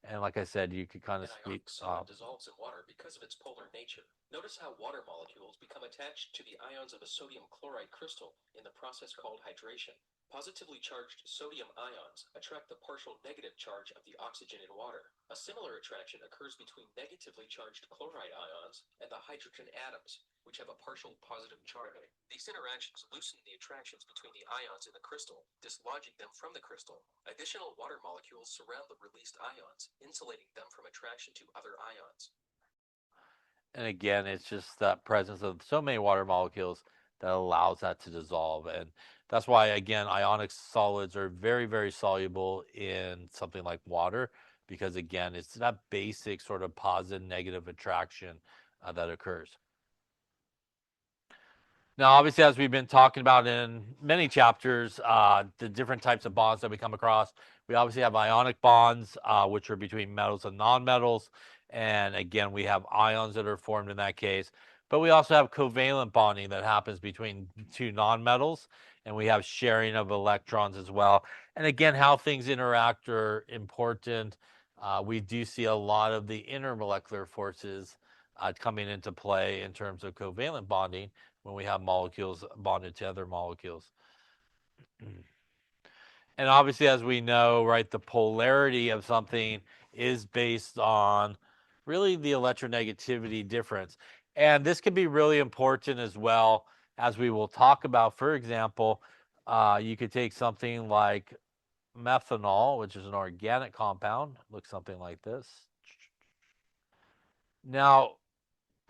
And like I said, you could kind of speak. Dissolves in water because of its polar nature. Notice how water molecules become attached to the ions of a sodium chloride crystal in the process called hydration. Positively charged sodium ions attract the partial negative charge of the oxygen in water. A similar attraction occurs between negatively charged chloride ions and the hydrogen atoms, which have a partial positive charge. These interactions loosen the attractions between the ions in the crystal, dislodging them from the crystal. Additional water molecules surround the released ions, insulating them from attraction to other ions. And again, it's just that presence of so many water molecules that allows that to dissolve. And that's why, again, ionic solids are very, very soluble in something like water, because again, it's that basic sort of positive negative attraction that occurs. Now, obviously, as we've been talking about in many chapters, the different types of bonds that we come across, we obviously have ionic bonds, which are between metals and nonmetals. And again, we have ions that are formed in that case. But we also have covalent bonding that happens between two nonmetals. And we have sharing of electrons as well. And again, how things interact are important. We do see a lot of the intermolecular forces coming into play in terms of covalent bonding when we have molecules bonded to other molecules. And obviously, as we know, right, the polarity of something is based on really the electronegativity difference. And this can be really important as well, as we will talk about. For example, you could take something like methanol, which is an organic compound, looks something like this. Now,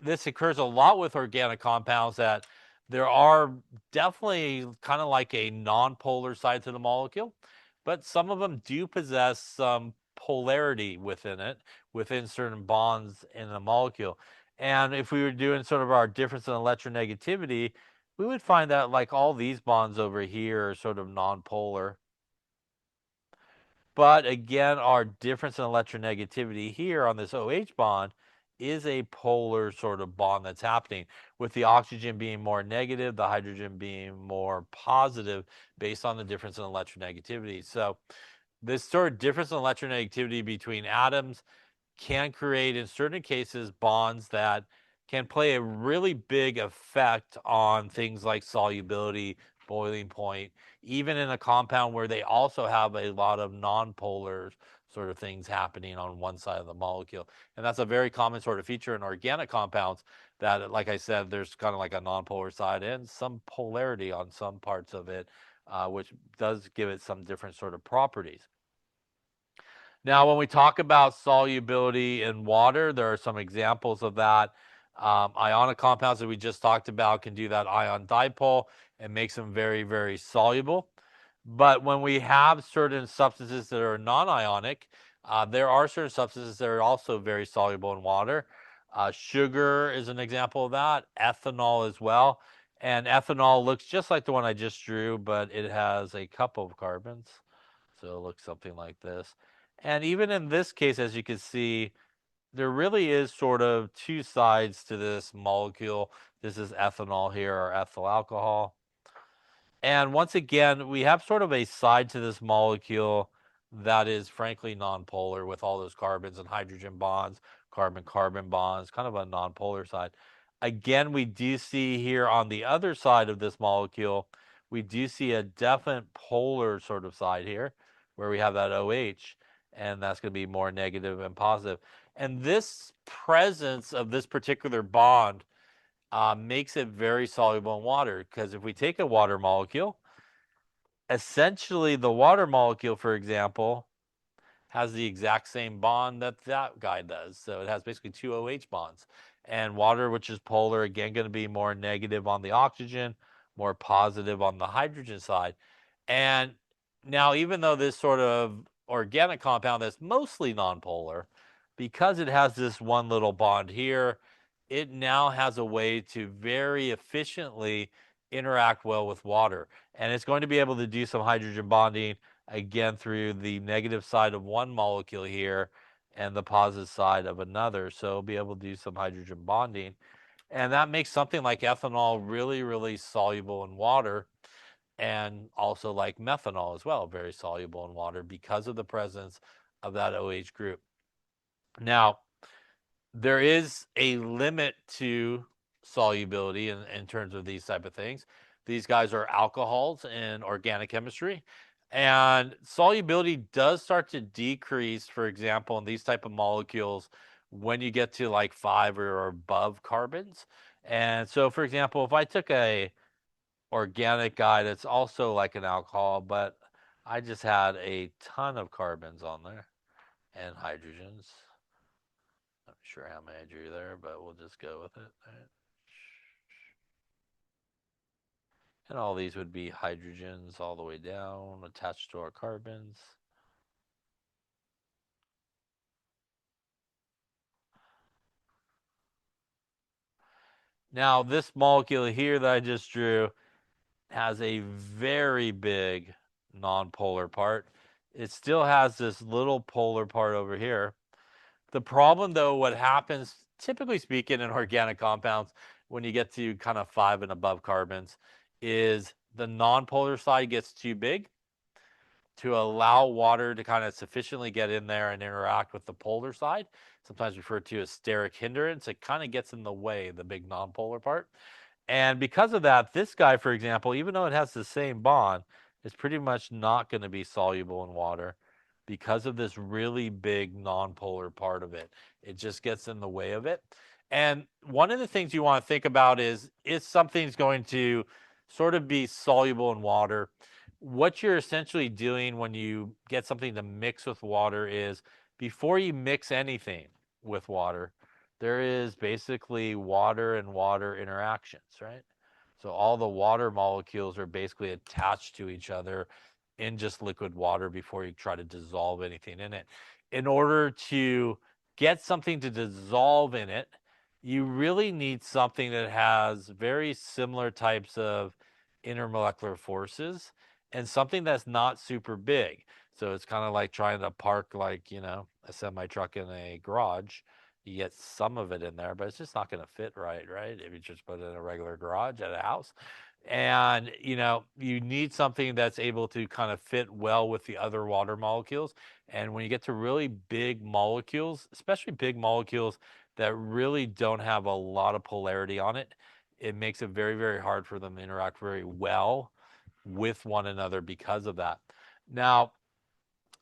this occurs a lot with organic compounds, that there are definitely kind of like a non-polar side to the molecule, but some of them do possess some polarity within it, within certain bonds in the molecule. And if we were doing sort of our difference in electronegativity, we would find that like all these bonds over here are sort of non-polar. But again, our difference in electronegativity here on this OH bond is a polar sort of bond that's happening, with the oxygen being more negative, the hydrogen being more positive based on the difference in electronegativity. So this sort of difference in electronegativity between atoms can create, in certain cases, bonds that can play a really big effect on things like solubility, boiling point, even in a compound where they also have a lot of nonpolar sort of things happening on one side of the molecule. And that's a very common sort of feature in organic compounds, that, like I said, there's kind of like a nonpolar side and some polarity on some parts of it, which does give it some different sort of properties. Now, when we talk about solubility in water, there are some examples of that. Ionic compounds that we just talked about can do that ion dipole and makes them very, very soluble. But when we have certain substances that are non-ionic, There are certain substances that are also very soluble in water. Sugar is an example of that, ethanol as well. And ethanol looks just like the one I just drew, but it has a couple of carbons. So it looks something like this. And even in this case, as you can see, there really is sort of two sides to this molecule. This is ethanol here, or ethyl alcohol. And once again, we have sort of a side to this molecule that is frankly nonpolar with all those carbons and hydrogen bonds, carbon carbon bonds, kind of a nonpolar side. Again, we do see here on the other side of this molecule, we do see a definite polar sort of side here where we have that OH, and that's going to be more negative and positive. And this presence of this particular bond makes it very soluble in water, because if we take a water molecule, essentially the water molecule, for example, has the exact same bond that that guy does. So it has basically two OH bonds. And water, which is polar, again, going to be more negative on the oxygen, more positive on the hydrogen side. And now, even though this sort of organic compound that's mostly nonpolar, because it has this one little bond here, it now has a way to very efficiently interact well with water. And it's going to be able to do some hydrogen bonding again through the negative side of one molecule here and the positive side of another. So it'll be able to do some hydrogen bonding. And that makes something like ethanol really, really soluble in water, and also like methanol as well, very soluble in water because of the presence of that OH group. Now, there is a limit to solubility in terms of these type of things. These guys are alcohols in organic chemistry, and solubility does start to decrease, for example, in these type of molecules when you get to like 5 or above carbons. And so, for example, if I took a organic guy that's also like an alcohol, but I just had a ton of carbons on there and hydrogens. Not sure how many I drew there, but we'll just go with it. And all these would be hydrogens all the way down, attached to our carbons. Now, this molecule here that I just drew has a very big nonpolar part. It still has this little polar part over here. The problem, though, what happens, typically speaking, in organic compounds, when you get to kind of 5 and above carbons, is the nonpolar side gets too big to allow water to kind of sufficiently get in there and interact with the polar side, sometimes referred to as steric hindrance. It kind of gets in the way, the big nonpolar part. And because of that, this guy, for example, even though it has the same bond, is pretty much not going to be soluble in water because of this really big nonpolar part of it. It just gets in the way of it. And one of the things you want to think about is if something's going to sort of be soluble in water, what you're essentially doing when you get something to mix with water is, before you mix anything with water, there is basically water and water interactions, right? So all the water molecules are basically attached to each other in just liquid water before you try to dissolve anything in it. In order to get something to dissolve in it, you really need something that has very similar types of intermolecular forces and something that's not super big. So it's kind of like trying to park, like, a semi truck in a garage. You get some of it in there, but it's just not going to fit right? If you just put it in a regular garage at a house. And, you need something that's able to kind of fit well with the other water molecules. And when you get to really big molecules, especially big molecules that really don't have a lot of polarity on it, it makes it very, very hard for them to interact very well with one another because of that. Now,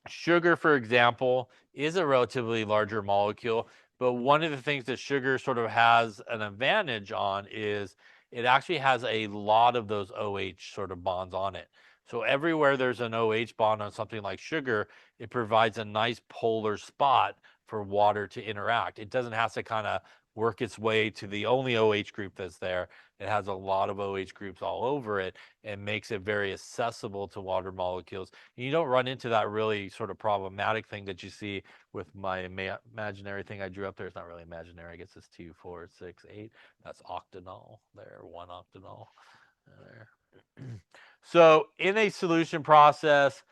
sugar, for example, is a relatively larger molecule, but one of the things that sugar sort of has an advantage on is it actually has a lot of those OH sort of bonds on it. So everywhere there's an OH bond on something like sugar, it provides a nice polar spot for water to interact. It doesn't have to kind of work its way to the only OH group that's there. It has a lot of OH groups all over it and makes it very accessible to water molecules. And you don't run into that really sort of problematic thing that you see with my imaginary thing I drew up there. It's not really imaginary. I guess it's 2, 4, 6, 8. That's octanol there, 1 octanol there. So in a solution process,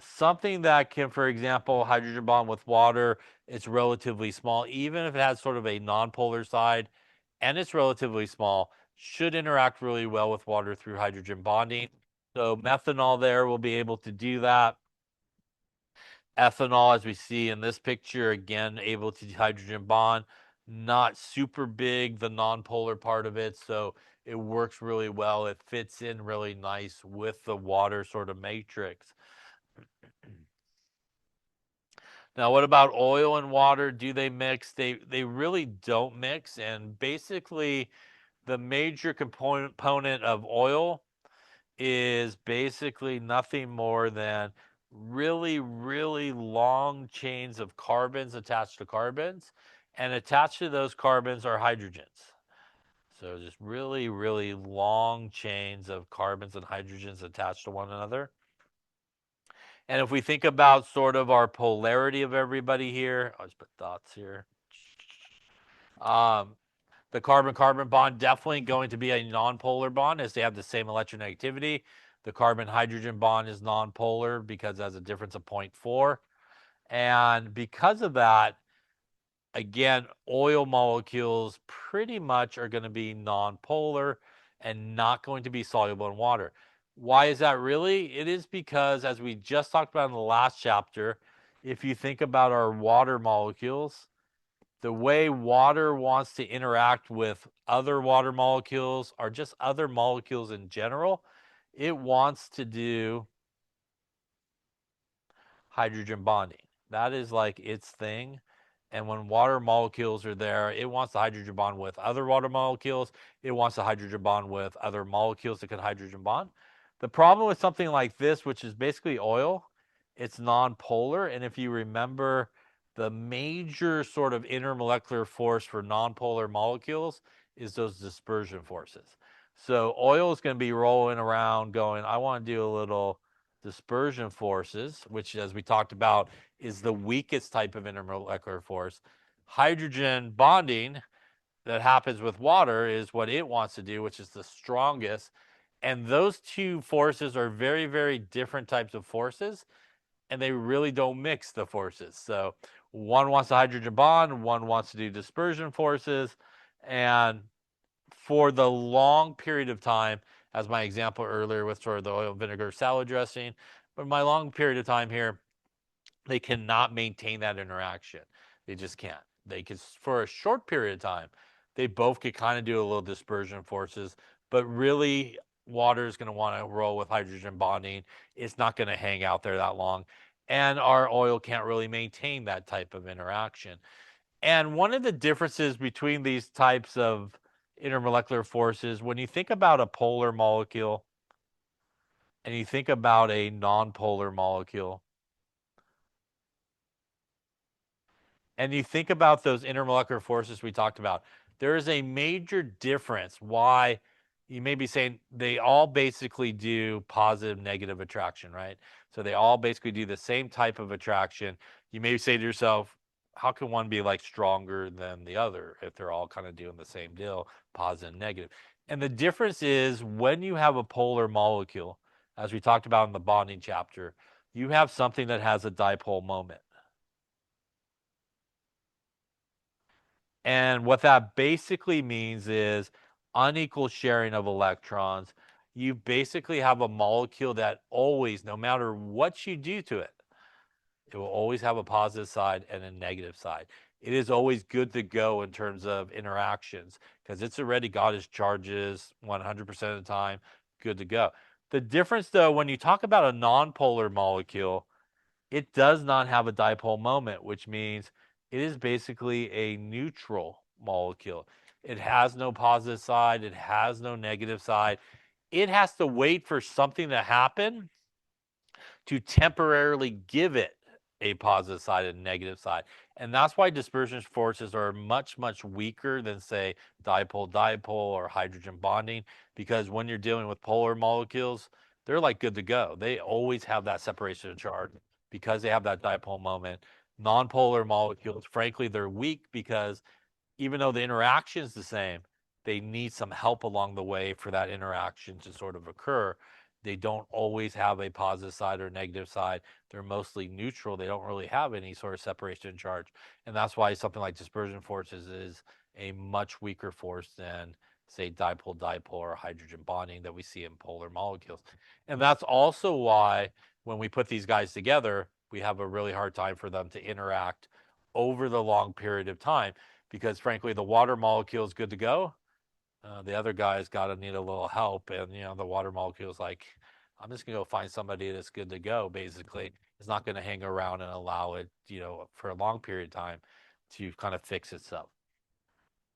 something that can, for example, hydrogen bond with water, it's relatively small, even if it has sort of a nonpolar side and it's relatively small, should interact really well with water through hydrogen bonding. So methanol there will be able to do that. Ethanol, as we see in this picture, again, able to hydrogen bond, not super big, the nonpolar part of it. So it works really well. It fits in really nice with the water sort of matrix. Now, what about oil and water? Do they mix? They really don't mix. And basically, the major component of oil is basically nothing more than really, really long chains of carbons attached to carbons. And attached to those carbons are hydrogens. So just really, really long chains of carbons and hydrogens attached to one another. And if we think about sort of our polarity of everybody here, I'll just put dots here. Um, the carbon-carbon bond definitely going to be a nonpolar bond as they have the same electronegativity. The carbon-hydrogen bond is nonpolar because it has a difference of 0.4. And because of that, again, oil molecules pretty much are going to be nonpolar and not going to be soluble in water. Why is that really? It is because, as we just talked about in the last chapter, if you think about our water molecules, the way water wants to interact with other water molecules or just other molecules in general, it wants to do hydrogen bonding. That is like its thing. And when water molecules are there, it wants the hydrogen bond with other water molecules. It wants the hydrogen bond with other molecules that can hydrogen bond. The problem with something like this, which is basically oil, it's nonpolar. And if you remember, the major sort of intermolecular force for nonpolar molecules is those dispersion forces. So oil is going to be rolling around going, I want to do a little dispersion forces, which, as we talked about, is the weakest type of intermolecular force. Hydrogen bonding that happens with water is what it wants to do, which is the strongest. And those two forces are very, very different types of forces, and they really don't mix the forces. So one wants a hydrogen bond, one wants to do dispersion forces. And for the long period of time, as my example earlier with sort of the oil vinegar salad dressing, but my long period of time here, they cannot maintain that interaction. They just can't. They can, for a short period of time, they both could kind of do a little dispersion forces, but really water is going to want to roll with hydrogen bonding. It's not going to hang out there that long. And our oil can't really maintain that type of interaction. And one of the differences between these types of intermolecular forces, when you think about a polar molecule and you think about a nonpolar molecule, and you think about those intermolecular forces we talked about, there is a major difference why you may be saying they all basically do positive negative attraction, right? So they all basically do the same type of attraction. You may say to yourself, how can one be like stronger than the other if they're all kind of doing the same deal, positive and negative? And the difference is when you have a polar molecule, as we talked about in the bonding chapter, you have something that has a dipole moment. And what that basically means is unequal sharing of electrons. You basically have a molecule that always, no matter what you do to it, it will always have a positive side and a negative side. It is always good to go in terms of interactions because it's already got its charges 100% of the time, good to go. The difference, though, when you talk about a nonpolar molecule, it does not have a dipole moment, which means it is basically a neutral molecule. It has no positive side, it has no negative side. It has to wait for something to happen to temporarily give it a positive side and negative side. And that's why dispersion forces are much, much weaker than, say, dipole-dipole or hydrogen bonding, because when you're dealing with polar molecules, they're like good to go. They always have that separation of charge because they have that dipole moment. Nonpolar molecules, frankly, they're weak because even though the interaction is the same, they need some help along the way for that interaction to sort of occur. They don't always have a positive side or negative side. They're mostly neutral. They don't really have any sort of separation in charge. And that's why something like dispersion forces is a much weaker force than, say, dipole-dipole or hydrogen bonding that we see in polar molecules. And that's also why when we put these guys together, we have a really hard time for them to interact over the long period of time, because frankly, the water molecule is good to go. The other guy's got to need a little help, and the water molecule is like, I'm just gonna go find somebody that's good to go. Basically, it's not going to hang around and allow it, for a long period of time, to kind of fix itself.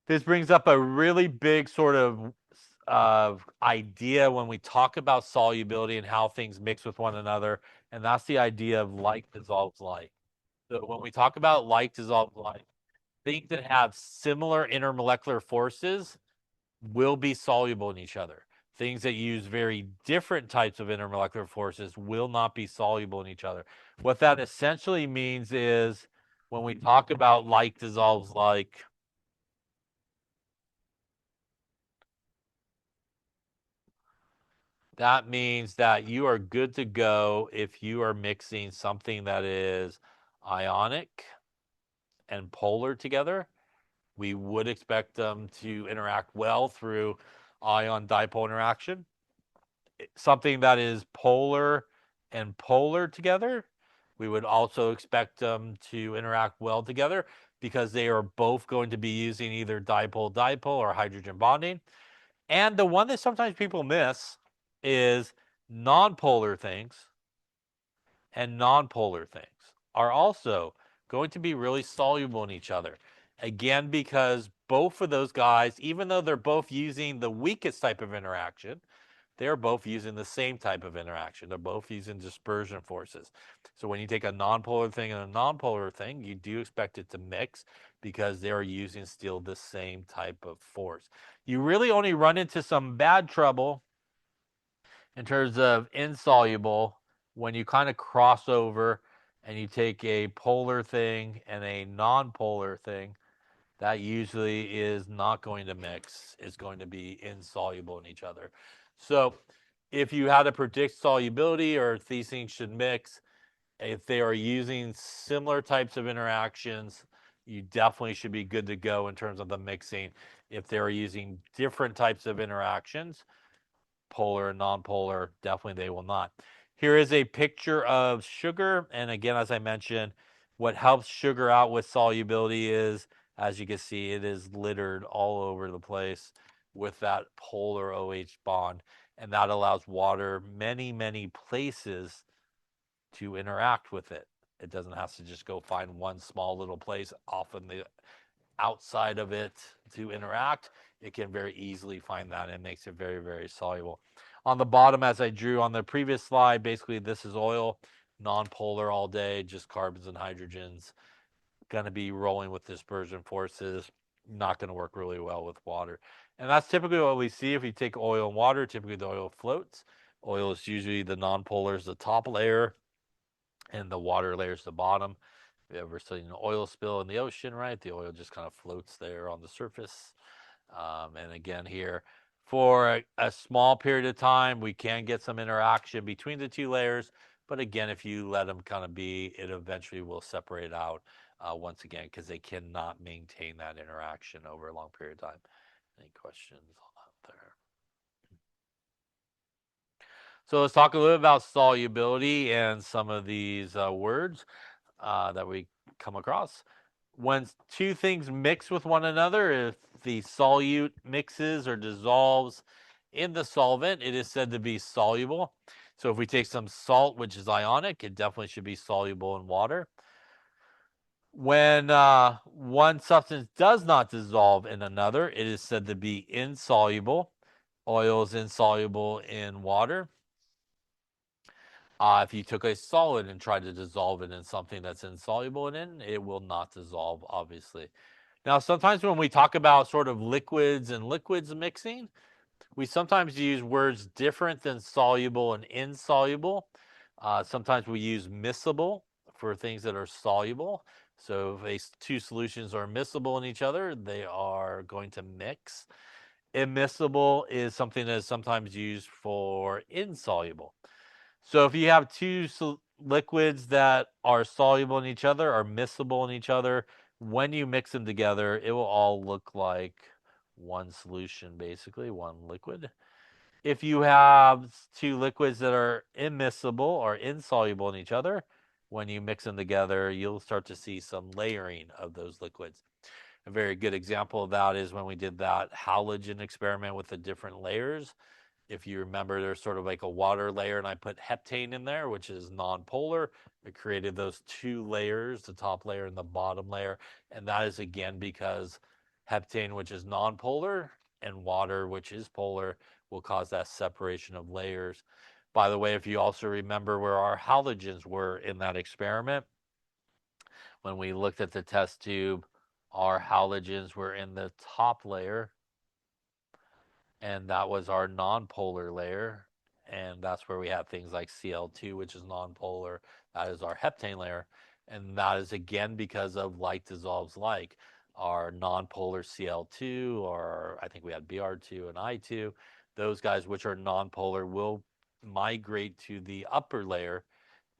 This brings up a really big sort of idea when we talk about solubility and how things mix with one another, and that's the idea of like dissolves like. So when we talk about like dissolves like, things that have similar intermolecular forces will be soluble in each other. Things that use very different types of intermolecular forces will not be soluble in each other. What that essentially means is when we talk about like dissolves like, that means that you are good to go if you are mixing something that is ionic and polar together. We would expect them to interact well through ion-dipole interaction. Something that is polar and polar together, we would also expect them to interact well together because they are both going to be using either dipole-dipole or hydrogen bonding. And the one that sometimes people miss is nonpolar things and nonpolar things are also going to be really soluble in each other. Again, because both of those guys, even though they're both using the weakest type of interaction, they're both using the same type of interaction. They're both using dispersion forces. So when you take a nonpolar thing and a nonpolar thing, you do expect it to mix because they're using still the same type of force. You really only run into some bad trouble in terms of insoluble when you kind of cross over and you take a polar thing and a non-polar thing. That usually is not going to mix. It's going to be insoluble in each other. So if you had to predict solubility or if these things should mix, if they are using similar types of interactions, you definitely should be good to go in terms of the mixing. If they're using different types of interactions, polar and non-polar, definitely they will not. Here is a picture of sugar. And again, as I mentioned, what helps sugar out with solubility is, as you can see, it is littered all over the place with that polar OH bond. And that allows water many, many places to interact with it. It doesn't have to just go find one small little place off in the outside of it to interact. It can very easily find that and makes it very, very soluble. On the bottom, as I drew on the previous slide, basically this is oil, non-polar all day, just carbons and hydrogens. Going to be rolling with dispersion forces, not going to work really well with water. And that's typically what we see if you take oil and water. Typically the oil floats. Oil is usually the non-polar is the top layer and the water layer is the bottom. If you ever seen an oil spill in the ocean, right? The oil just kind of floats there on the surface. And again, here, for a small period of time, we can get some interaction between the two layers. But again, if you let them kind of be, it eventually will separate out once again because they cannot maintain that interaction over a long period of time. Any questions on that there? So let's talk a little bit about solubility and some of these words that we come across. When two things mix with one another, if the solute mixes or dissolves in the solvent, it is said to be soluble. So if we take some salt, which is ionic, it definitely should be soluble in water. When one substance does not dissolve in another, it is said to be insoluble. Oil is insoluble in water. If you took a solid and tried to dissolve it in something that's insoluble in it, it will not dissolve, obviously. Now, sometimes when we talk about sort of liquids and liquids mixing, we sometimes use words different than soluble and insoluble. Sometimes we use miscible for things that are soluble. So if two solutions are miscible in each other, they are going to mix. Immiscible is something that is sometimes used for insoluble. So if you have two liquids that are soluble in each other, are miscible in each other, when you mix them together, it will all look like one solution, basically, one liquid. If you have two liquids that are immiscible or insoluble in each other, when you mix them together, you'll start to see some layering of those liquids. A very good example of that is when we did that halogen experiment with the different layers. If you remember, there's sort of like a water layer, and I put heptane in there, which is nonpolar. It created those two layers, the top layer and the bottom layer. And that is again because heptane, which is nonpolar, and water, which is polar, will cause that separation of layers. By the way, if you also remember where our halogens were in that experiment, when we looked at the test tube, our halogens were in the top layer, and that was our nonpolar layer. And that's where we have things like Cl2, which is nonpolar. That is our heptane layer. And that is again because of like dissolves like. Our nonpolar Cl2, or I think we had Br2 and I2, those guys which are nonpolar will migrate to the upper layer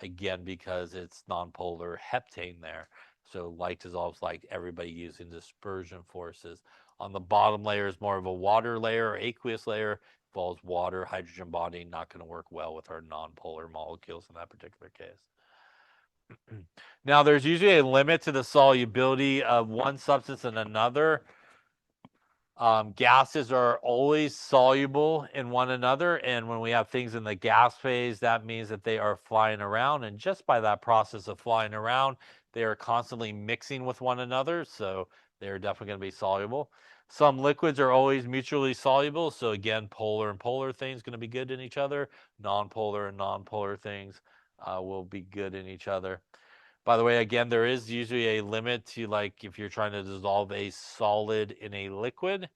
again because it's nonpolar heptane there. So like dissolves like, everybody using dispersion forces. On the bottom layer is more of a water layer or aqueous layer. Involves water, hydrogen bonding, not going to work well with our nonpolar molecules in that particular case. Now, there's usually a limit to the solubility of one substance in another. Gases are always soluble in one another, and when we have things in the gas phase, that means that they are flying around, and just by that process of flying around, they are constantly mixing with one another, so they're definitely going to be soluble. Some liquids are always mutually soluble, so again, polar and polar things going to be good in each other. Nonpolar and nonpolar things will be good in each other. By the way, again, there is usually a limit to, like, if you're trying to dissolve a solid in a liquid.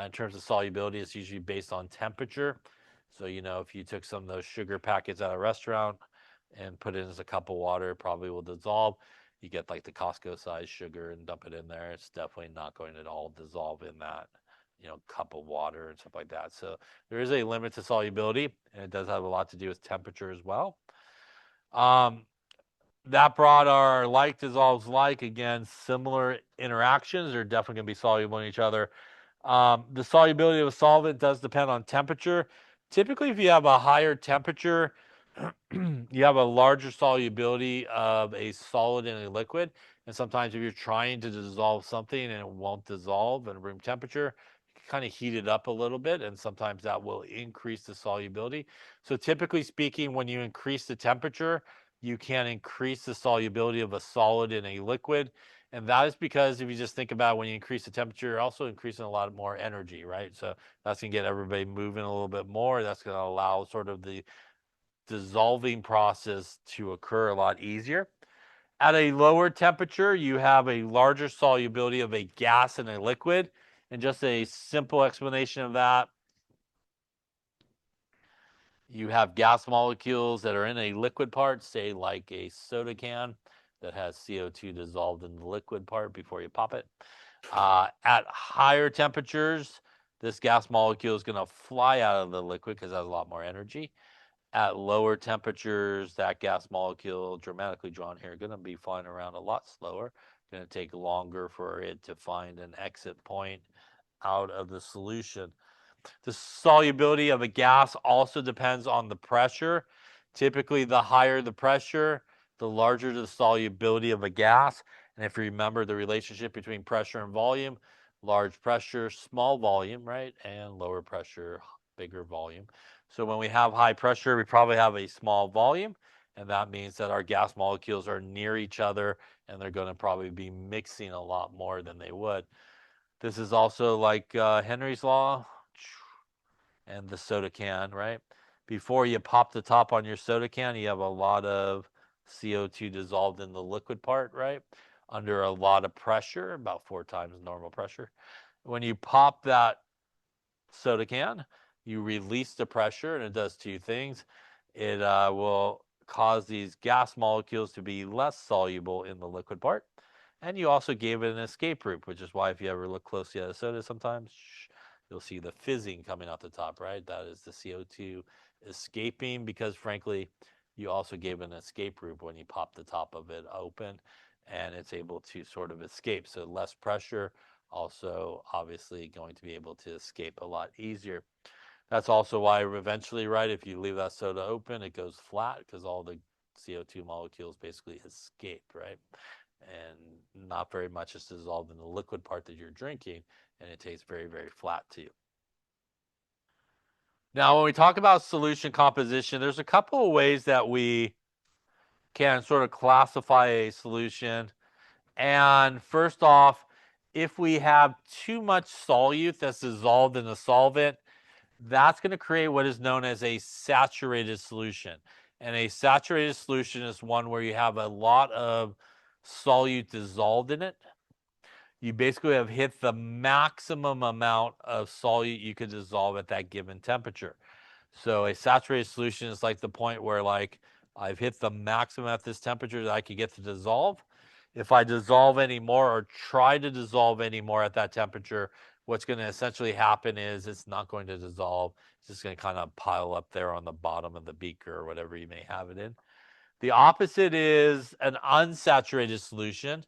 In terms of solubility, it's usually based on temperature. So, if you took some of those sugar packets at a restaurant and put it in a cup of water, it probably will dissolve. You get like the Costco size sugar and dump it in there. It's definitely not going to all dissolve in that, cup of water and stuff like that. So there is a limit to solubility, and it does have a lot to do with temperature as well. Um, that brought our like dissolves like. Again, similar interactions are definitely going to be soluble in each other. The solubility of a solvent does depend on temperature. Typically, if you have a higher temperature, you have a larger solubility of a solid in a liquid. And sometimes if you're trying to dissolve something and it won't dissolve at room temperature, you kind of heat it up a little bit, and sometimes that will increase the solubility. So typically speaking, when you increase the temperature, you can increase the solubility of a solid in a liquid. And that is because if you just think about when you increase the temperature, you're also increasing a lot more energy, right? So that's going to get everybody moving a little bit more. That's going to allow sort of the dissolving process to occur a lot easier. At a lower temperature, you have a larger solubility of a gas in a liquid. And just a simple explanation of that, you have gas molecules that are in a liquid part, say like a soda can that has CO2 dissolved in the liquid part before you pop it. At higher temperatures, this gas molecule is going to fly out of the liquid because it has a lot more energy. At lower temperatures, that gas molecule, dramatically drawn here, going to be flying around a lot slower. Going to take longer for it to find an exit point out of the solution. The solubility of a gas also depends on the pressure. Typically, the higher the pressure, the larger the solubility of a gas. And if you remember the relationship between pressure and volume, large pressure, small volume, right? And lower pressure, bigger volume. So when we have high pressure, we probably have a small volume. And that means that our gas molecules are near each other, and they're going to probably be mixing a lot more than they would. This is also like Henry's law and the soda can, right? before you pop the top on your soda can, you have a lot of CO2 dissolved in the liquid part, right? Under a lot of pressure, about 4 times normal pressure. When you pop that soda can, you release the pressure, and it does two things. It will cause these gas molecules to be less soluble in the liquid part, and you also gave it an escape route, which is why if you ever look closely at a soda sometimes, you'll see the fizzing coming out the top, right? That is the CO2 escaping, because frankly, you also gave an escape route when you pop the top of it open, and it's able to sort of escape. So less pressure, also obviously going to be able to escape a lot easier. That's also why eventually, right, if you leave that soda open, it goes flat because all the CO2 molecules basically escape, right? And not very much is dissolved in the liquid part that you're drinking, and it tastes very, very flat to you. Now, when we talk about solution composition, there's a couple of ways that we can sort of classify a solution. And first off, if we have too much solute that's dissolved in the solvent, that's going to create what is known as a saturated solution. And a saturated solution is one where you have a lot of solute dissolved in it. You basically have hit the maximum amount of solute you could dissolve at that given temperature. So a saturated solution is like the point where, like, I've hit the maximum at this temperature that I could get to dissolve. If I dissolve any more or try to dissolve any more at that temperature, what's going to essentially happen is it's not going to dissolve. It's just going to kind of pile up there on the bottom of the beaker or whatever you may have it in. The opposite is an unsaturated solution.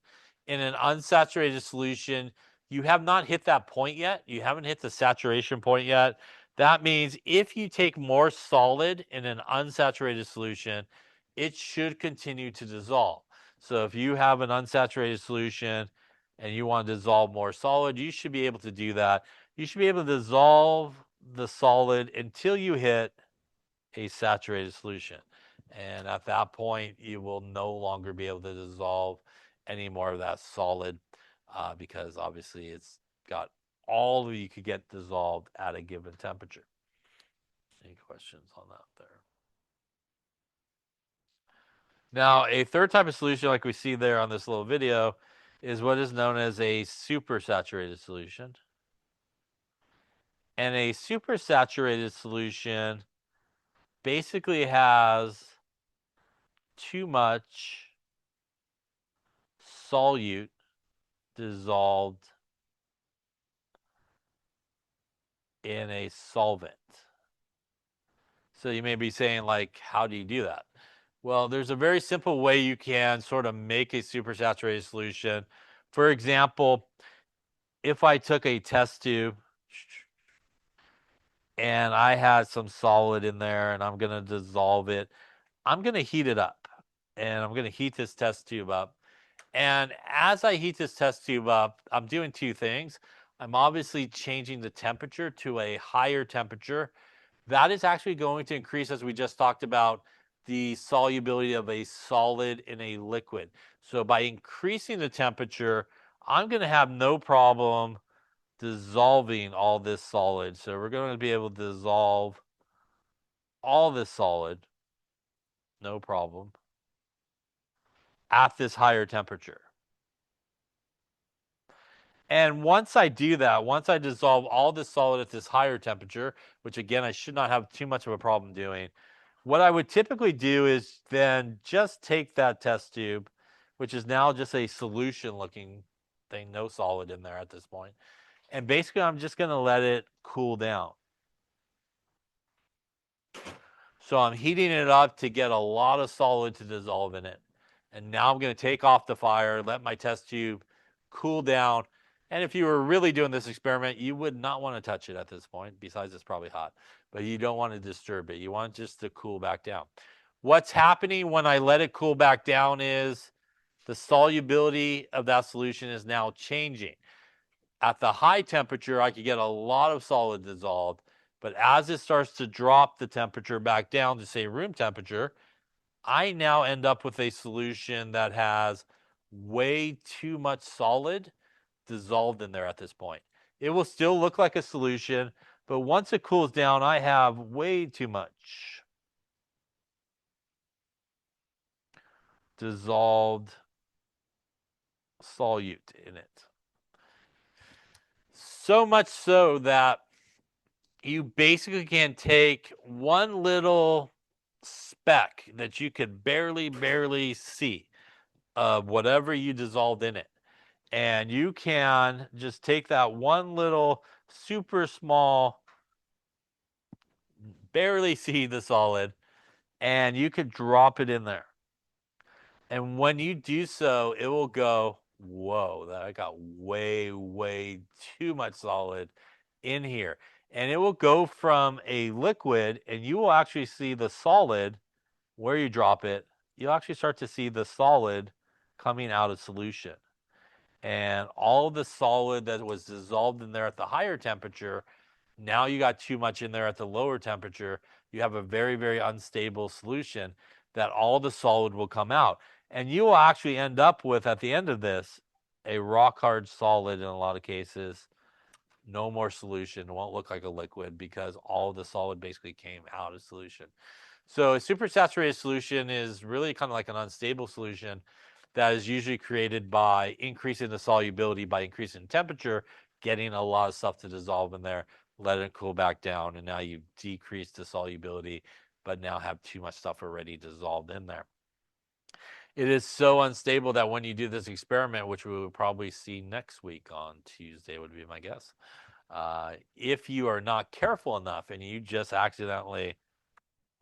In an unsaturated solution, you have not hit that point yet. You haven't hit the saturation point yet. That means if you take more solid in an unsaturated solution, it should continue to dissolve. So if you have an unsaturated solution and you want to dissolve more solid, you should be able to do that. You should be able to dissolve the solid until you hit a saturated solution. And at that point, you will no longer be able to dissolve any more of that solid because obviously it's got all of you could get dissolved at a given temperature. Any questions on that there? Now, a third type of solution, like we see there on this little video, is what is known as a supersaturated solution. And a supersaturated solution basically has too much solute dissolved in a solvent. So you may be saying, like, how do you do that? Well, there's a very simple way you can sort of make a supersaturated solution. For example, if I took a test tube and I had some solid in there and I'm going to dissolve it, I'm going to heat it up. And I'm going to heat this test tube up. And as I heat this test tube up, I'm doing two things. I'm obviously changing the temperature to a higher temperature. That is actually going to increase, as we just talked about, the solubility of a solid in a liquid. So by increasing the temperature, I'm going to have no problem dissolving all this solid. So we're going to be able to dissolve all this solid, no problem, at this higher temperature. And once I do that, once I dissolve all this solid at this higher temperature, which again, I should not have too much of a problem doing, what I would typically do is then just take that test tube, which is now just a solution looking thing, no solid in there at this point. And basically, I'm just going to let it cool down. So I'm heating it up to get a lot of solid to dissolve in it. And now I'm going to take off the fire, let my test tube cool down. And if you were really doing this experiment, you would not want to touch it at this point. Besides, it's probably hot. But you don't want to disturb it. You want it just to cool back down. What's happening when I let it cool back down is the solubility of that solution is now changing. At the high temperature, I could get a lot of solid dissolved. But as it starts to drop the temperature back down to, say, room temperature, I now end up with a solution that has way too much solid dissolved in there at this point. It will still look like a solution, But once it cools down, I have way too much dissolved solute in it. So much so that you basically can take one little speck that you could barely see of whatever you dissolved in it. And you can just take that one little super small, barely see the solid, and you could drop it in there. And when you do so, it will go, whoa, that I got way too much solid in here. And it will go from a liquid, and you will actually see the solid where you drop it. You'll actually start to see the solid coming out of solution. And all of the solid that was dissolved in there at the higher temperature, now you got too much in there at the lower temperature. You have a very unstable solution that all the solid will come out. And you will actually end up with, at the end of this, a rock hard solid in a lot of cases. No more solution. It won't look like a liquid because all of the solid basically came out of solution. So a supersaturated solution is really kind of like an unstable solution that is usually created by increasing the solubility by increasing temperature, getting a lot of stuff to dissolve in there, let it cool back down, and now you decrease the solubility, but now have too much stuff already dissolved in there. It is so unstable that when you do this experiment, which we will probably see next week on Tuesday, would be my guess. If you are not careful enough and you just accidentally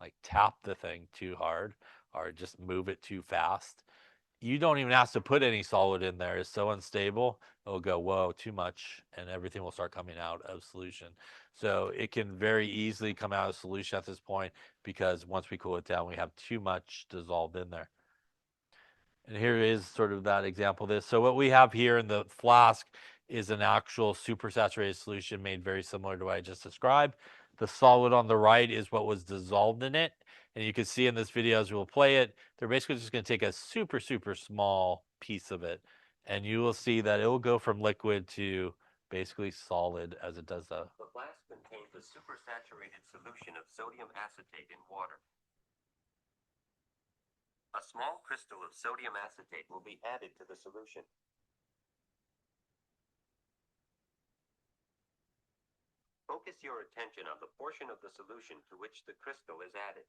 like tap the thing too hard or just move it too fast, you don't even have to put any solid in there. It's so unstable, it'll go, whoa, too much, and everything will start coming out of solution. So it can very easily come out of solution at this point because once we cool it down, we have too much dissolved in there. And here is sort of that example of this. So what we have here in the flask is an actual supersaturated solution made very similar to what I just described. The solid on the right is what was dissolved in it. And you can see in this video as we'll play it, they're basically just going to take a super small piece of it. And you will see that it will go from liquid to basically solid as it does that. The flask contains a supersaturated solution of sodium acetate in water. A small crystal of sodium acetate will be added to the solution. Focus your attention on the portion of the solution to which the crystal is added.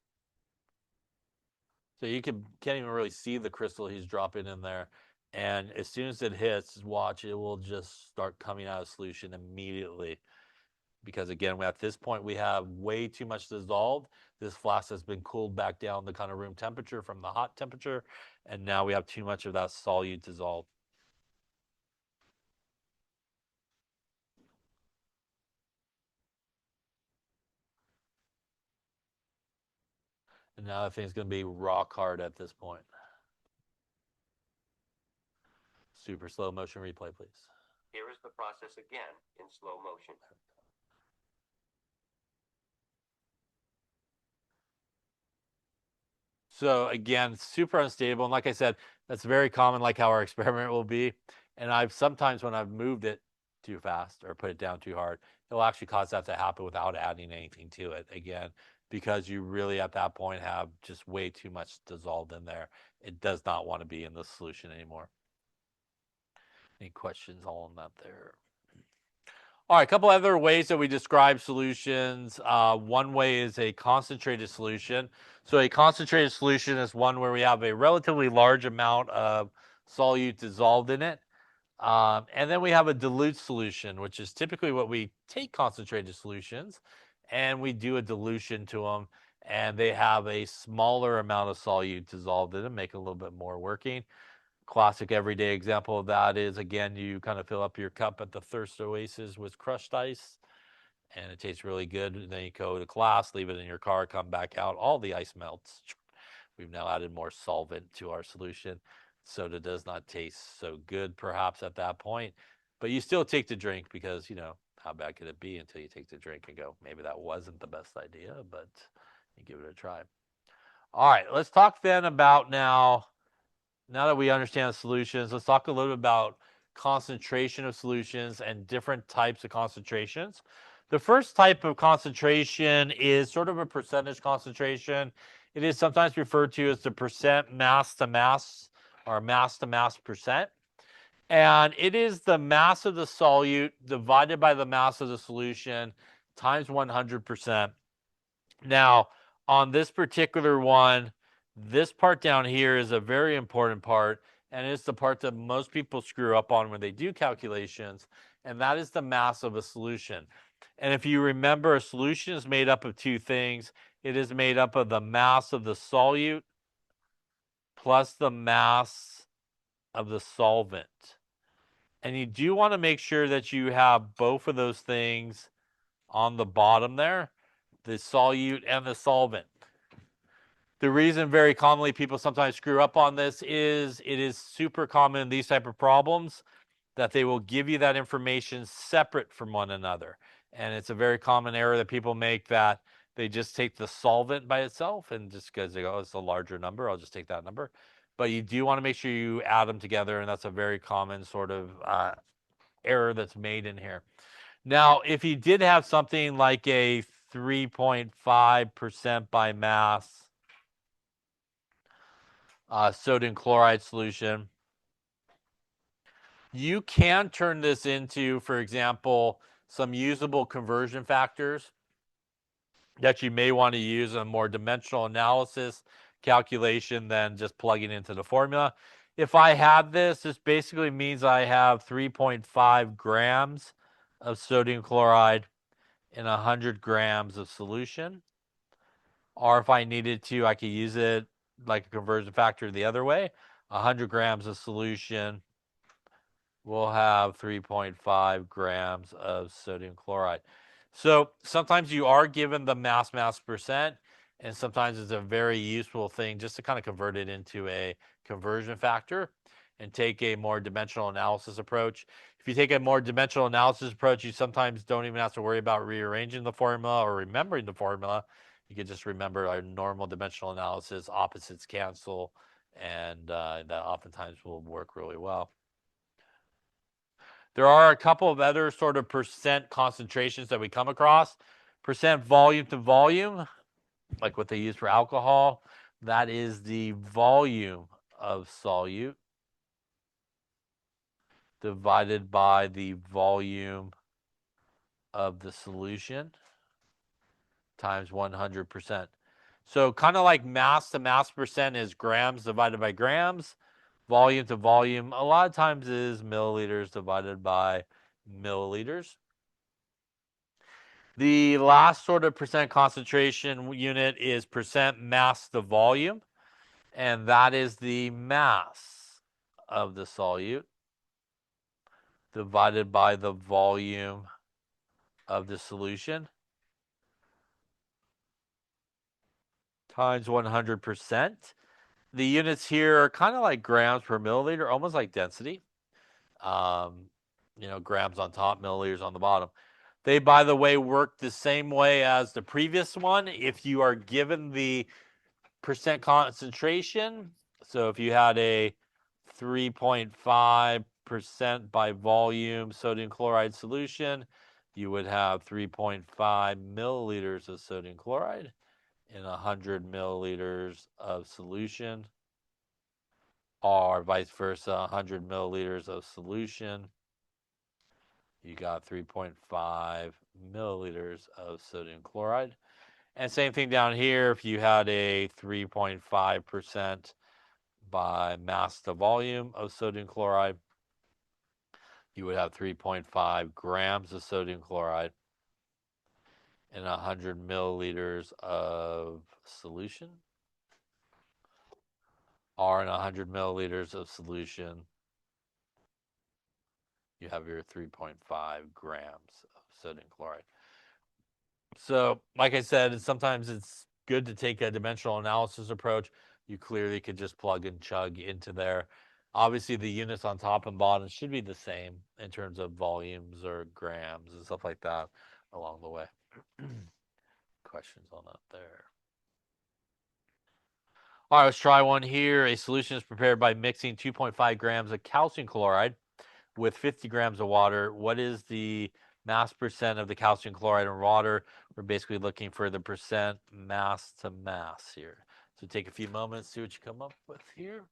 So you can't even really see the crystal he's dropping in there. And as soon as it hits, watch, it will just start coming out of solution immediately. Because again, at this point, we have way too much dissolved. This flask has been cooled back down to kind of room temperature from the hot temperature. And now we have too much of that solute dissolved. And now the thing's going to be rock hard at this point. Super slow motion replay, please. Here is the process again in slow motion. So again, super unstable. And like I said, that's very common, like how our experiment will be. And sometimes when I've moved it too fast or put it down too hard, it'll actually cause that to happen without adding anything to it again, because you really at that point have just way too much dissolved in there. It does not want to be in the solution anymore. Any questions all on that there? All right, a couple other ways that we describe solutions. One way is a concentrated solution. So a concentrated solution is one where we have a relatively large amount of solute dissolved in it. And then we have a dilute solution, which is typically what we take concentrated solutions and we do a dilution to them. And they have a smaller amount of solute dissolved in them, make it a little bit more working. Classic everyday example of that is, again, you kind of fill up your cup at the Thirst Oasis with crushed ice, and it tastes really good. And then you go to class, leave it in your car, come back out, all the ice melts. We've now added more solvent to our solution. Soda does not taste so good, perhaps, at that point, but you still take the drink because, how bad could it be until you take the drink and go, maybe that wasn't the best idea, but you give it a try. All right, let's talk then about now that we understand the solutions, let's talk a little bit about concentration of solutions and different types of concentrations. The first type of concentration is sort of a percentage concentration. It is sometimes referred to as the percent mass to mass or mass to mass percent. And it is the mass of the solute divided by the mass of the solution times 100%. Now, on this particular one, this part down here is a very important part, and it's the part that most people screw up on when they do calculations, and that is the mass of a solution. And if you remember, a solution is made up of two things. It is made up of the mass of the solute plus the mass of the solvent. And you do want to make sure that you have both of those things on the bottom there, the solute and the solvent. The reason very commonly people sometimes screw up on this is it is super common in these type of problems that they will give you that information separate from one another. And it's a very common error that people make, that they just take the solvent by itself, and just because they go, oh, it's a larger number, I'll just take that number. But you do want to make sure you add them together, and that's a very common sort of error that's made in here. Now, if you did have something like a 3.5% by mass sodium chloride solution, you can turn this into, for example, some usable conversion factors that you may want to use in a more dimensional analysis calculation than just plugging into the formula. If I had this, this basically means I have 3.5 grams of sodium chloride in 100 grams of solution. Or if I needed to, I could use it like a conversion factor the other way. 100 grams of solution will have 3.5 grams of sodium chloride. So sometimes you are given the mass percent, and sometimes it's a very useful thing just to kind of convert it into a conversion factor and take a more dimensional analysis approach. If you take a more dimensional analysis approach, you sometimes don't even have to worry about rearranging the formula or remembering the formula. You can just remember our normal dimensional analysis, opposites cancel, and that oftentimes will work really well. There are a couple of other sort of percent concentrations that we come across. Percent volume to volume, like what they use for alcohol, that is the volume of solute divided by the volume of the solution times 100%. So kind of like mass to mass percent is grams divided by grams. Volume to volume a lot of times is milliliters divided by milliliters. The last sort of percent concentration unit is percent mass to volume, and that is the mass of the solute divided by the volume of the solution times 100%. The units here are kind of like grams per milliliter, almost like density. Grams on top, milliliters on the bottom. They, by the way, work the same way as the previous one. If you are given the percent concentration, so if you had a 3.5% by volume sodium chloride solution, you would have 3.5 milliliters of sodium chloride in 100 milliliters of solution, or vice versa, 100 milliliters of solution, you got 3.5 milliliters of sodium chloride. And same thing down here, if you had a 3.5% by mass to volume of sodium chloride, you would have 3.5 grams of sodium chloride in 100 milliliters of solution, or in 100 milliliters of solution, you have your 3.5 grams of sodium chloride. So, like I said, sometimes it's good to take a dimensional analysis approach. You clearly could just plug and chug into there. Obviously, the units on top and bottom should be the same in terms of volumes or grams and stuff like that along the way. Questions on that there? All right, let's try one here. A solution is prepared by mixing 2.5 grams of calcium chloride with 50 grams of water. What is the mass percent of the calcium chloride in water. We're basically looking for the percent mass to mass here. So take a few moments, see what you come up with here.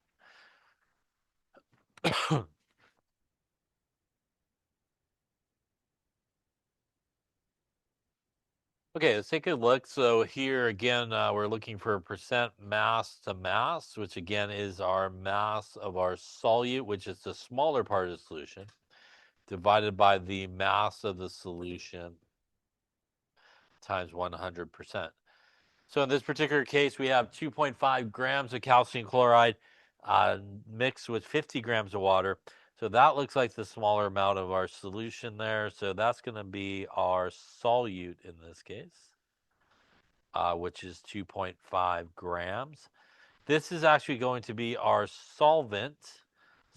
Okay, let's take a look. So here again, we're looking for percent mass to mass, which again is our mass of our solute, which is the smaller part of the solution, divided by the mass of the solution times 100%. So in this particular case, we have 2.5 grams of calcium chloride mixed with 50 grams of water. So that looks like the smaller amount of our solution there. So that's going to be our solute in this case, which is 2.5 grams. This is actually going to be our solvent.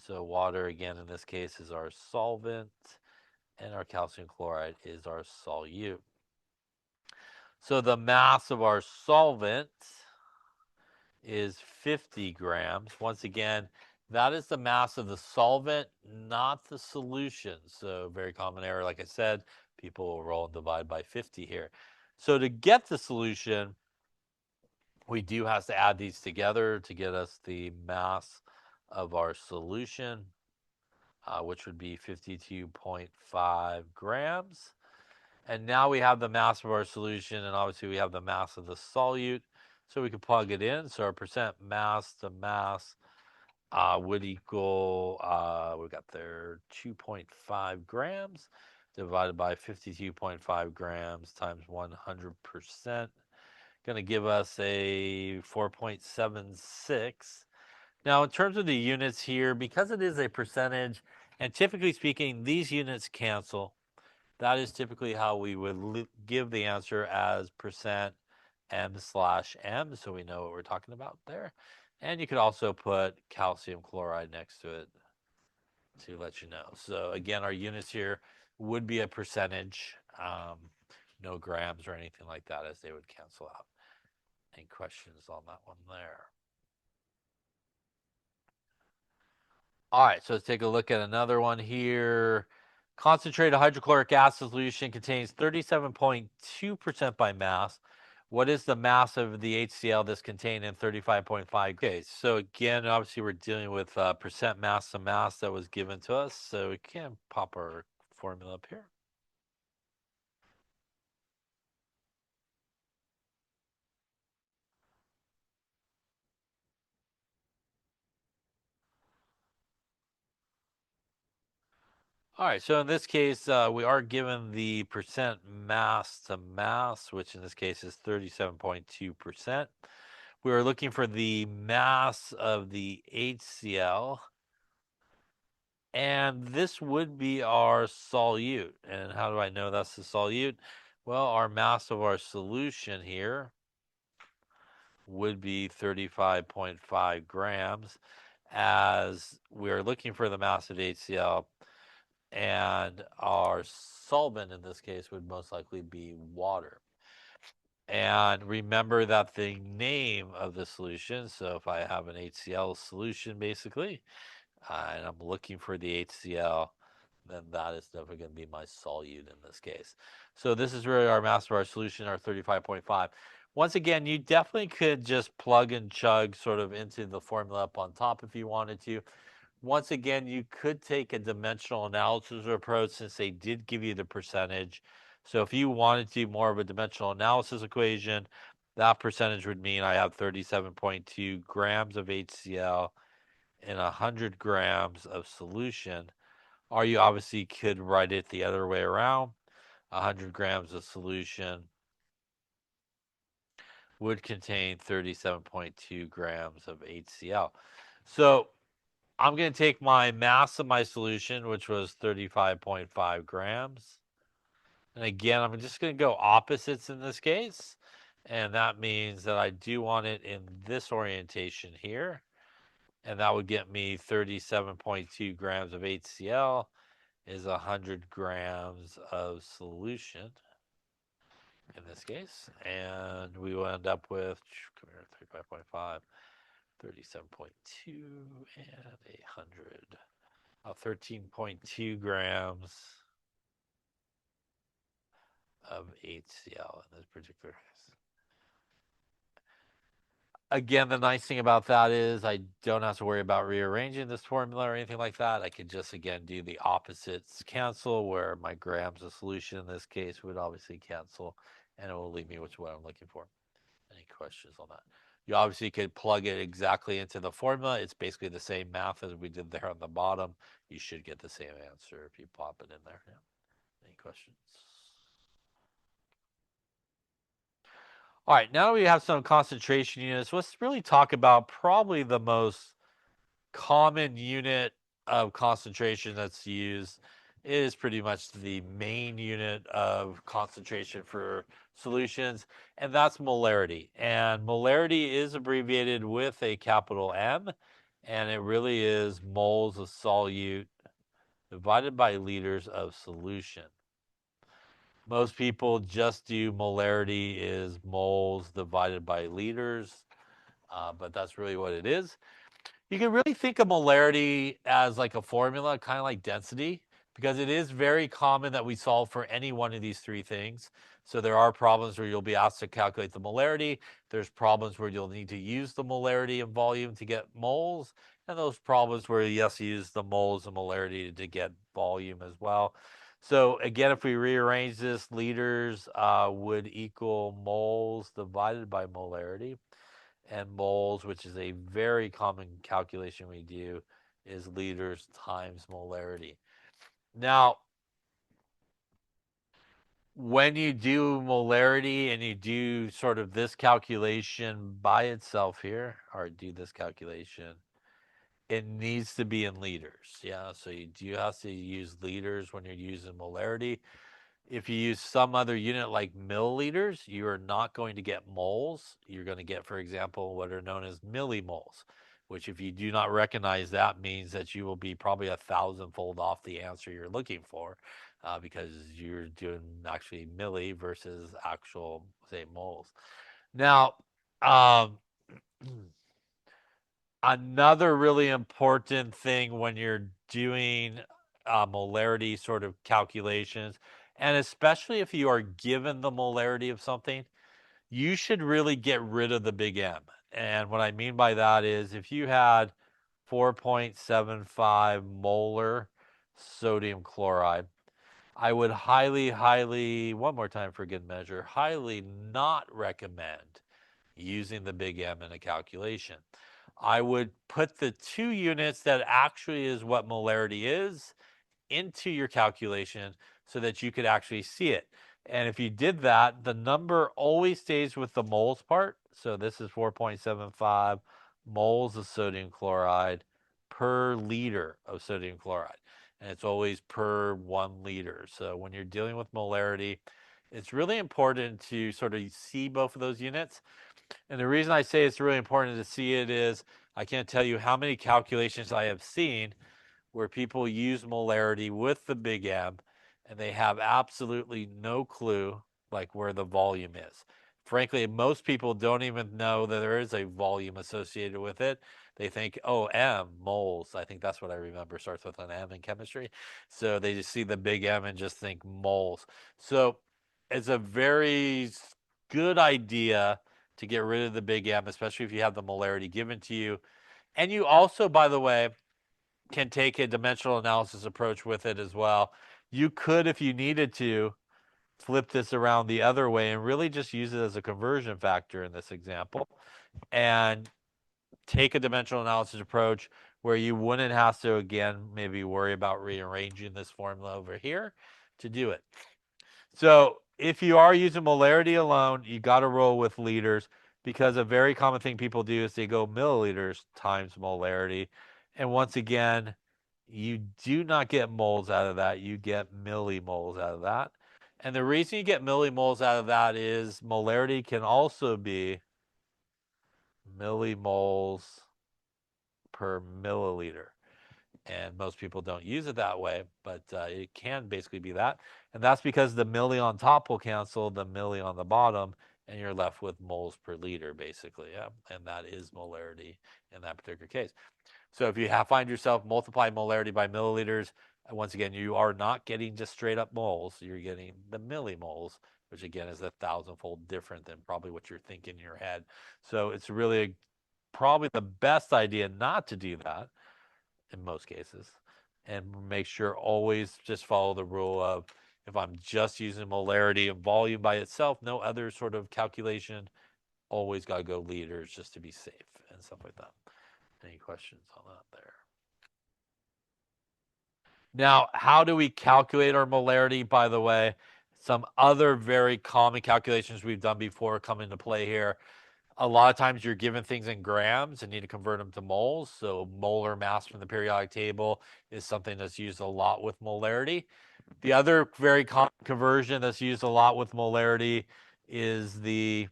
So water, again, in this case, is our solvent, and our calcium chloride is our solute. So the mass of our solvent is 50 grams. Once again, that is the mass of the solvent, not the solution. So very common error, like I said, people will roll and divide by 50 here. So to get the solution, we do have to add these together to get us the mass of our solution, which would be 52.5 grams. And now we have the mass of our solution, and obviously we have the mass of the solute. So we can plug it in. So our percent mass to mass would equal, we got there 2.5 grams divided by 52.5 grams times 100%. Going to give us a 4.76. Now, in terms of the units here, because it is a percentage, and typically speaking, these units cancel. That is typically how we would give the answer as percent m/m, so we know what we're talking about there. And you could also put calcium chloride next to it to let you know. So again, our units here would be a percentage, no grams or anything like that, as they would cancel out. Any questions on that one there? All right, so let's take a look at another one here. Concentrated hydrochloric acid solution contains 37.2% by mass. What is the mass of the HCl that's contained in 35.5? Okay, so again, obviously we're dealing with percent mass to mass that was given to us. So we can pop our formula up here. All right, so in this case, we are given the percent mass to mass, which in this case is 37.2%. We are looking for the mass of the HCl, and this would be our solute. And how do I know that's the solute? Well, our mass of our solution here would be 35.5 grams, as we're looking for the mass of HCl. And our solvent in this case would most likely be water. And remember that the name of the solution, so if I have an HCl solution basically, and I'm looking for the HCl, then that is definitely going to be my solute in this case. So this is really our mass of our solution, our 35.5. Once again, you definitely could just plug and chug sort of into the formula up on top if you wanted to. Once again, you could take a dimensional analysis approach since they did give you the percentage. So if you wanted to do more of a dimensional analysis equation, that percentage would mean I have 37.2 grams of HCl in 100 grams of solution. Or you obviously could write it the other way around. 100 grams of solution would contain 37.2 grams of HCl. So I'm going to take my mass of my solution, which was 35.5 grams. And again, I'm just going to go opposites in this case. And that means that I do want it in this orientation here. And that would get me 37.2 grams of HCl is 100 grams of solution in this case. And we will end up with, come here, 35.5, 37.2, and 100. 13.2 grams of HCl in this particular case. Again, the nice thing about that is I don't have to worry about rearranging this formula or anything like that. I could just, again, do the opposites cancel, where my grams of solution in this case would obviously cancel, and it will leave me with what I'm looking for. Any questions on that? You obviously could plug it exactly into the formula. It's basically the same math as we did there on the bottom. You should get the same answer if you pop it in there. Yeah. Any questions? All right, now we have some concentration units. Let's really talk about probably the most common unit of concentration that's used. It is pretty much the main unit of concentration for solutions, and that's molarity. And molarity is abbreviated with a capital M, and it really is moles of solute divided by liters of solution. Most people just do molarity is moles divided by liters, but that's really what it is. You can really think of molarity as like a formula, kind of like density, because it is very common that we solve for any one of these three things. So there are problems where you'll be asked to calculate the molarity. There's problems where you'll need to use the molarity and volume to get moles. And those problems where you have to use the moles and molarity to get volume as well. So again, if we rearrange this, liters would equal moles divided by molarity. And moles, which is a very common calculation we do, is liters times molarity. Now, when you do molarity and you do sort of this calculation by itself here, or do this calculation, it needs to be in liters. Yeah, so you do have to use liters when you're using molarity. If you use some other unit like milliliters, you are not going to get moles. You're going to get, for example, what are known as millimoles, which, if you do not recognize that, means that you will be probably 1,000-fold off the answer you're looking for, because you're doing actually milli versus actual, say, moles. Now, um, another really important thing when you're doing molarity sort of calculations, and especially if you are given the molarity of something, you should really get rid of the big M. And what I mean by that is if you had 4.75 molar sodium chloride, I would highly, one more time for good measure, highly not recommend using the big M in a calculation. I would put the 2 units that actually is what molarity is into your calculation so that you could actually see it. And if you did that, the number always stays with the moles part. So this is 4.75 moles of sodium chloride per liter of sodium chloride. And it's always per 1 liter. So when you're dealing with molarity, it's really important to sort of see both of those units. And the reason I say it's really important to see it is I can't tell you how many calculations I have seen where people use molarity with the big M and they have absolutely no clue like where the volume is. Frankly, most people don't even know that there is a volume associated with it. They think, oh, M, moles. I think that's what I remember, starts with an M in chemistry. So they just see the big M and just think moles. So it's a very good idea to get rid of the big M, especially if you have the molarity given to you. And you also, by the way, can take a dimensional analysis approach with it as well. You could, if you needed to, flip this around the other way and really just use it as a conversion factor in this example and take a dimensional analysis approach where you wouldn't have to, again, maybe worry about rearranging this formula over here to do it. So if you are using molarity alone, you got to roll with liters, because a very common thing people do is they go milliliters times molarity. And once again, you do not get moles out of that. You get millimoles out of that. And the reason you get millimoles out of that is molarity can also be millimoles per milliliter. And most people don't use it that way, but it can basically be that. And that's because the milli on top will cancel the milli on the bottom, and you're left with moles per liter, basically. Yeah, and that is molarity in that particular case. So if you find yourself multiplying molarity by milliliters, once again, you are not getting just straight up moles. You're getting the millimoles which again is 1,000-fold different than probably what you're thinking in your head. So it's really probably the best idea not to do that in most cases, and make sure always just follow the rule of, if I'm just using molarity and volume by itself, no other sort of calculation, always got to go liters just to be safe and stuff like that. Any questions on that there? Now, how do we calculate our molarity, by the way? Some other very common calculations we've done before come into play here. A lot of times you're given things in grams and need to convert them to moles. So molar mass from the periodic table is something that's used a lot with molarity. The other very common conversion that's used a lot with molarity is the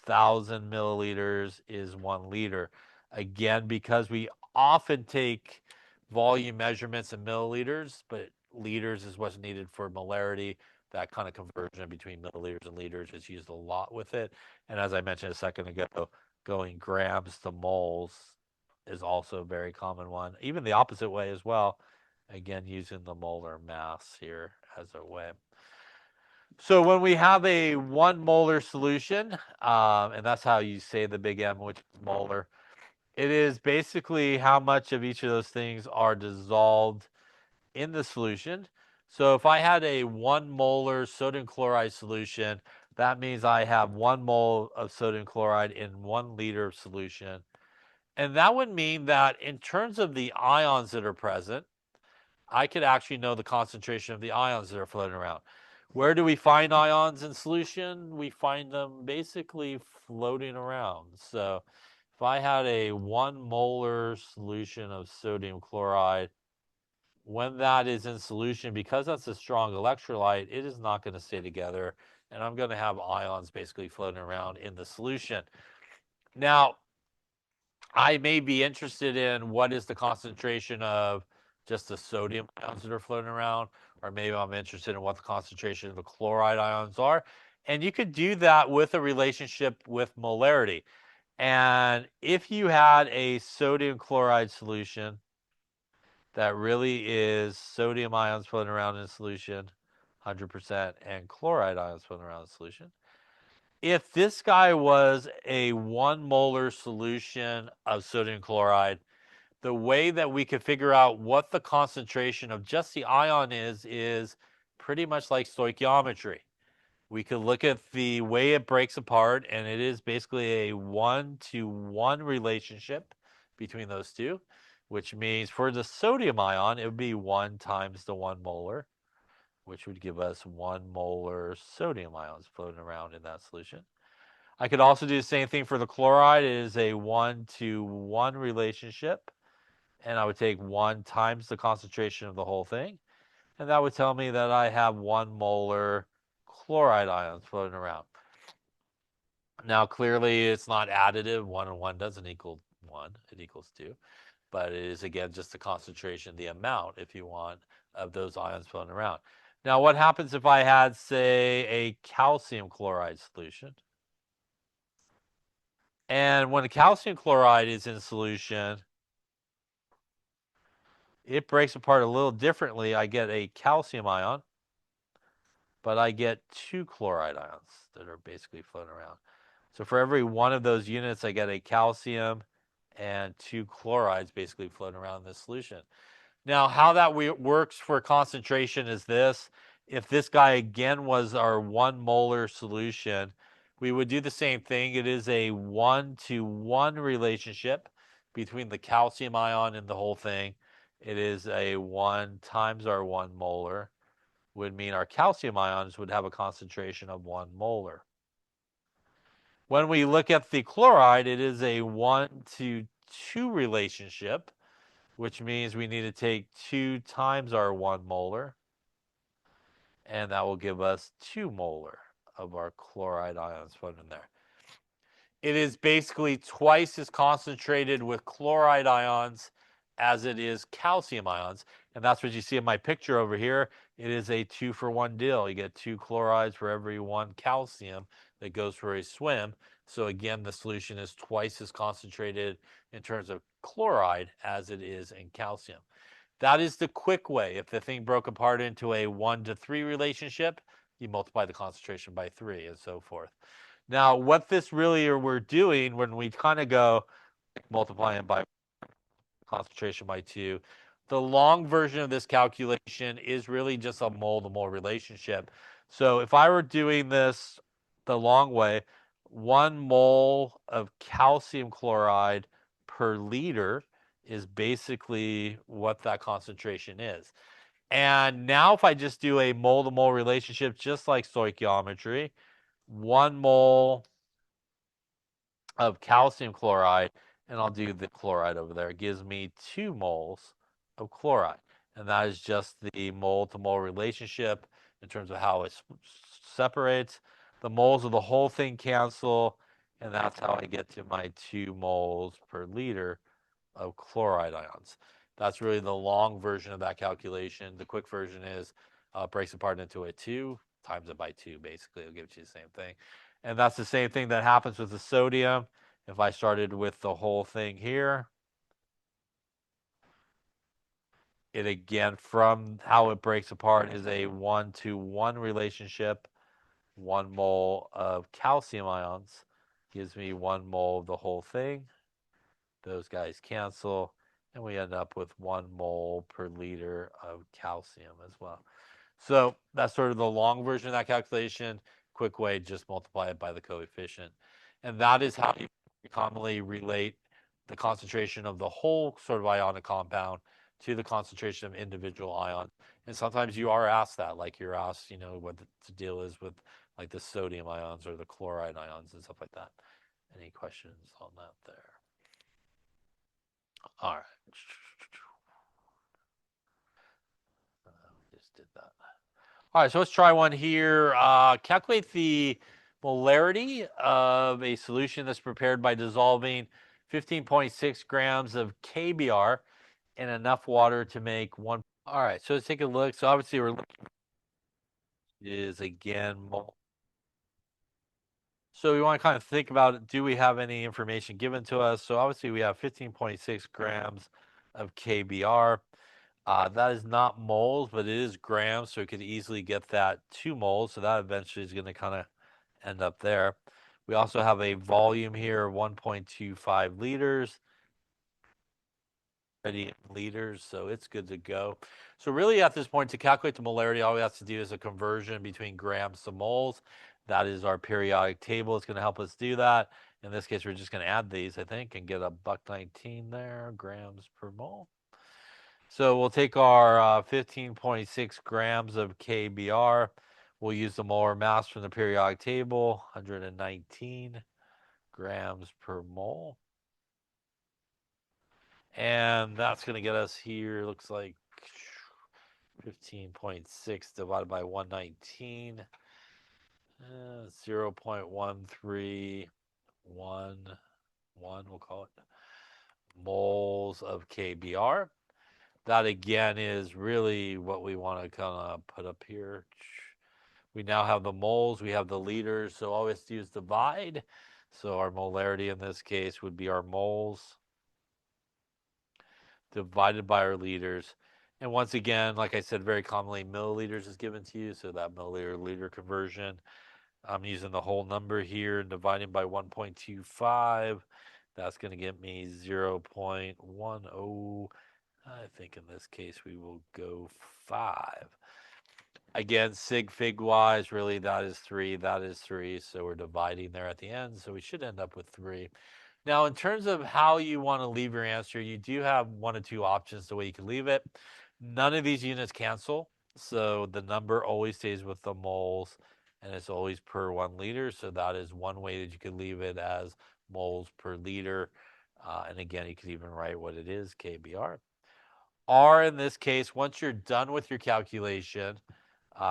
1,000 milliliters is 1 liter. Again, because we often take volume measurements in milliliters, but liters is what's needed for molarity. That kind of conversion between milliliters and liters is used a lot with it. And as I mentioned a second ago, going grams to moles is also a very common one. Even the opposite way as well. Again, using the molar mass here as a way. So when we have a 1 molar solution, and that's how you say the big M, which is molar, it is basically how much of each of those things are dissolved in the solution. So if I had a 1 molar sodium chloride solution, that means I have 1 mole of sodium chloride in 1 liter of solution. And that would mean that in terms of the ions that are present, I could actually know the concentration of the ions that are floating around. Where do we find ions in solution? We find them basically floating around. So if I had a 1 molar solution of sodium chloride, when that is in solution, because that's a strong electrolyte, it is not going to stay together. And I'm going to have ions basically floating around in the solution. Now, I may be interested in what is the concentration of just the sodium ions that are floating around, or maybe I'm interested in what the concentration of the chloride ions are. And you could do that with a relationship with molarity. And if you had a sodium chloride solution that really is sodium ions floating around in a solution, 100%, and chloride ions floating around in a solution, if this guy was a 1 molar solution of sodium chloride, the way that we could figure out what the concentration of just the ion is pretty much like stoichiometry. We could look at the way it breaks apart, and it is basically a 1-to-1 relationship between those two, which means for the sodium ion, it would be 1 times the 1 molar, which would give us 1 molar sodium ions floating around in that solution. I could also do the same thing for the chloride. It is a 1-to-1 relationship, and I would take 1 times the concentration of the whole thing, and that would tell me that I have 1 molar chloride ions floating around. Now, clearly, it's not additive. 1 and 1 doesn't equal 1. It equals 2. But it is, again, just the concentration, the amount, if you want, of those ions floating around. Now, what happens if I had, say, a calcium chloride solution? And when the calcium chloride is in solution, it breaks apart a little differently. I get a calcium ion, but I get 2 chloride ions that are basically floating around. So for every one of those units, I get a calcium and 2 chlorides basically floating around in this solution. Now, how that works for concentration is this. If this guy again was our 1 molar solution, we would do the same thing. It is a 1-to-1 relationship between the calcium ion and the whole thing. It is a 1 times our 1 molar, would mean our calcium ions would have a concentration of 1 molar. When we look at the chloride, it is a 1-to-2 relationship, which means we need to take 2 times our 1 molar, and that will give us 2 molar of our chloride ions put in there. It is basically twice as concentrated with chloride ions as it is calcium ions, and that's what you see in my picture over here. It is a 2-for-1 deal. You get 2 chlorides for every 1 calcium that goes for a swim. So again, the solution is twice as concentrated in terms of chloride as it is in calcium. That is the quick way. If the thing broke apart into a 1-to-3 relationship, you multiply the concentration by 3 and so forth. Now, what this really we're doing when we kind of go multiplying by concentration by 2, the long version of this calculation is really just a mole to mole relationship. So if I were doing this the long way, 1 mole of calcium chloride per liter is basically what that concentration is. And now if I just do a mole to mole relationship, just like stoichiometry, 1 mole of calcium chloride, and I'll do the chloride over there. It gives me 2 moles of chloride. And that is just the mole to mole relationship in terms of how it separates. The moles of the whole thing cancel, and that's how I get to my 2 moles per liter of chloride ions. That's really the long version of that calculation. The quick version is breaks apart into a 2, times it by 2, basically. It'll give you the same thing. And that's the same thing that happens with the sodium. If I started with the whole thing here, it again, from how it breaks apart, is a 1-to-1 relationship. 1 mole of calcium ions gives me 1 mole of the whole thing. Those guys cancel, and we end up with 1 mole per liter of calcium as well. So that's sort of the long version of that calculation. Quick way, just multiply it by the coefficient. And that is how you commonly relate the concentration of the whole sort of ionic compound to the concentration of individual ions. And sometimes you are asked that, like you're asked, what the deal is with like the sodium ions or the chloride ions and stuff like that. Any questions on that there? All right. Just did that. All right, so let's try one here. Calculate the molarity of a solution that's prepared by dissolving 15.6 grams of KBr in enough water to make 1. All right, so let's take a look. So obviously we're looking is again mole. So we want to kind of think about it. Do we have any information given to us? So obviously we have 15.6 grams of KBr. That is not moles, but it is grams, so we could easily get that 2 moles. So that eventually is going to kind of end up there. We also have a volume here of 1.25 liters. Ready in liters, so it's good to go. So really at this point, to calculate the molarity, all we have to do is a conversion between grams to moles. That is our periodic table. It's going to help us do that. In this case, we're just going to add these, I think, and get a $1.19 there, grams per mole. So we'll take our 15.6 grams of KBr. We'll use the molar mass from the periodic table, 119 grams per mole. And that's going to get us here, looks like 15.6 divided by 119, 0.1311, we'll call it, moles of KBr. That again is really what we want to kind of put up here. We now have the moles, we have the liters, so all we have to do is divide. So our molarity in this case would be our moles divided by our liters. And once again, like I said, very commonly milliliters is given to you, so that milliliter liter conversion. I'm using the whole number here and dividing by 1.25. That's going to get me 0.10. I think in this case we will go 5. Again, sig fig wise, really that is 3, that is 3. So we're dividing there at the end. So we should end up with 3. Now, in terms of how you want to leave your answer, you do have 1 of 2 options the way you can leave it. None of these units cancel. So the number always stays with the moles and it's always per 1 liter. So that is one way that you could leave it as moles per liter. And again, you could even write what it is, KBr. R in this case, once you're done with your calculation,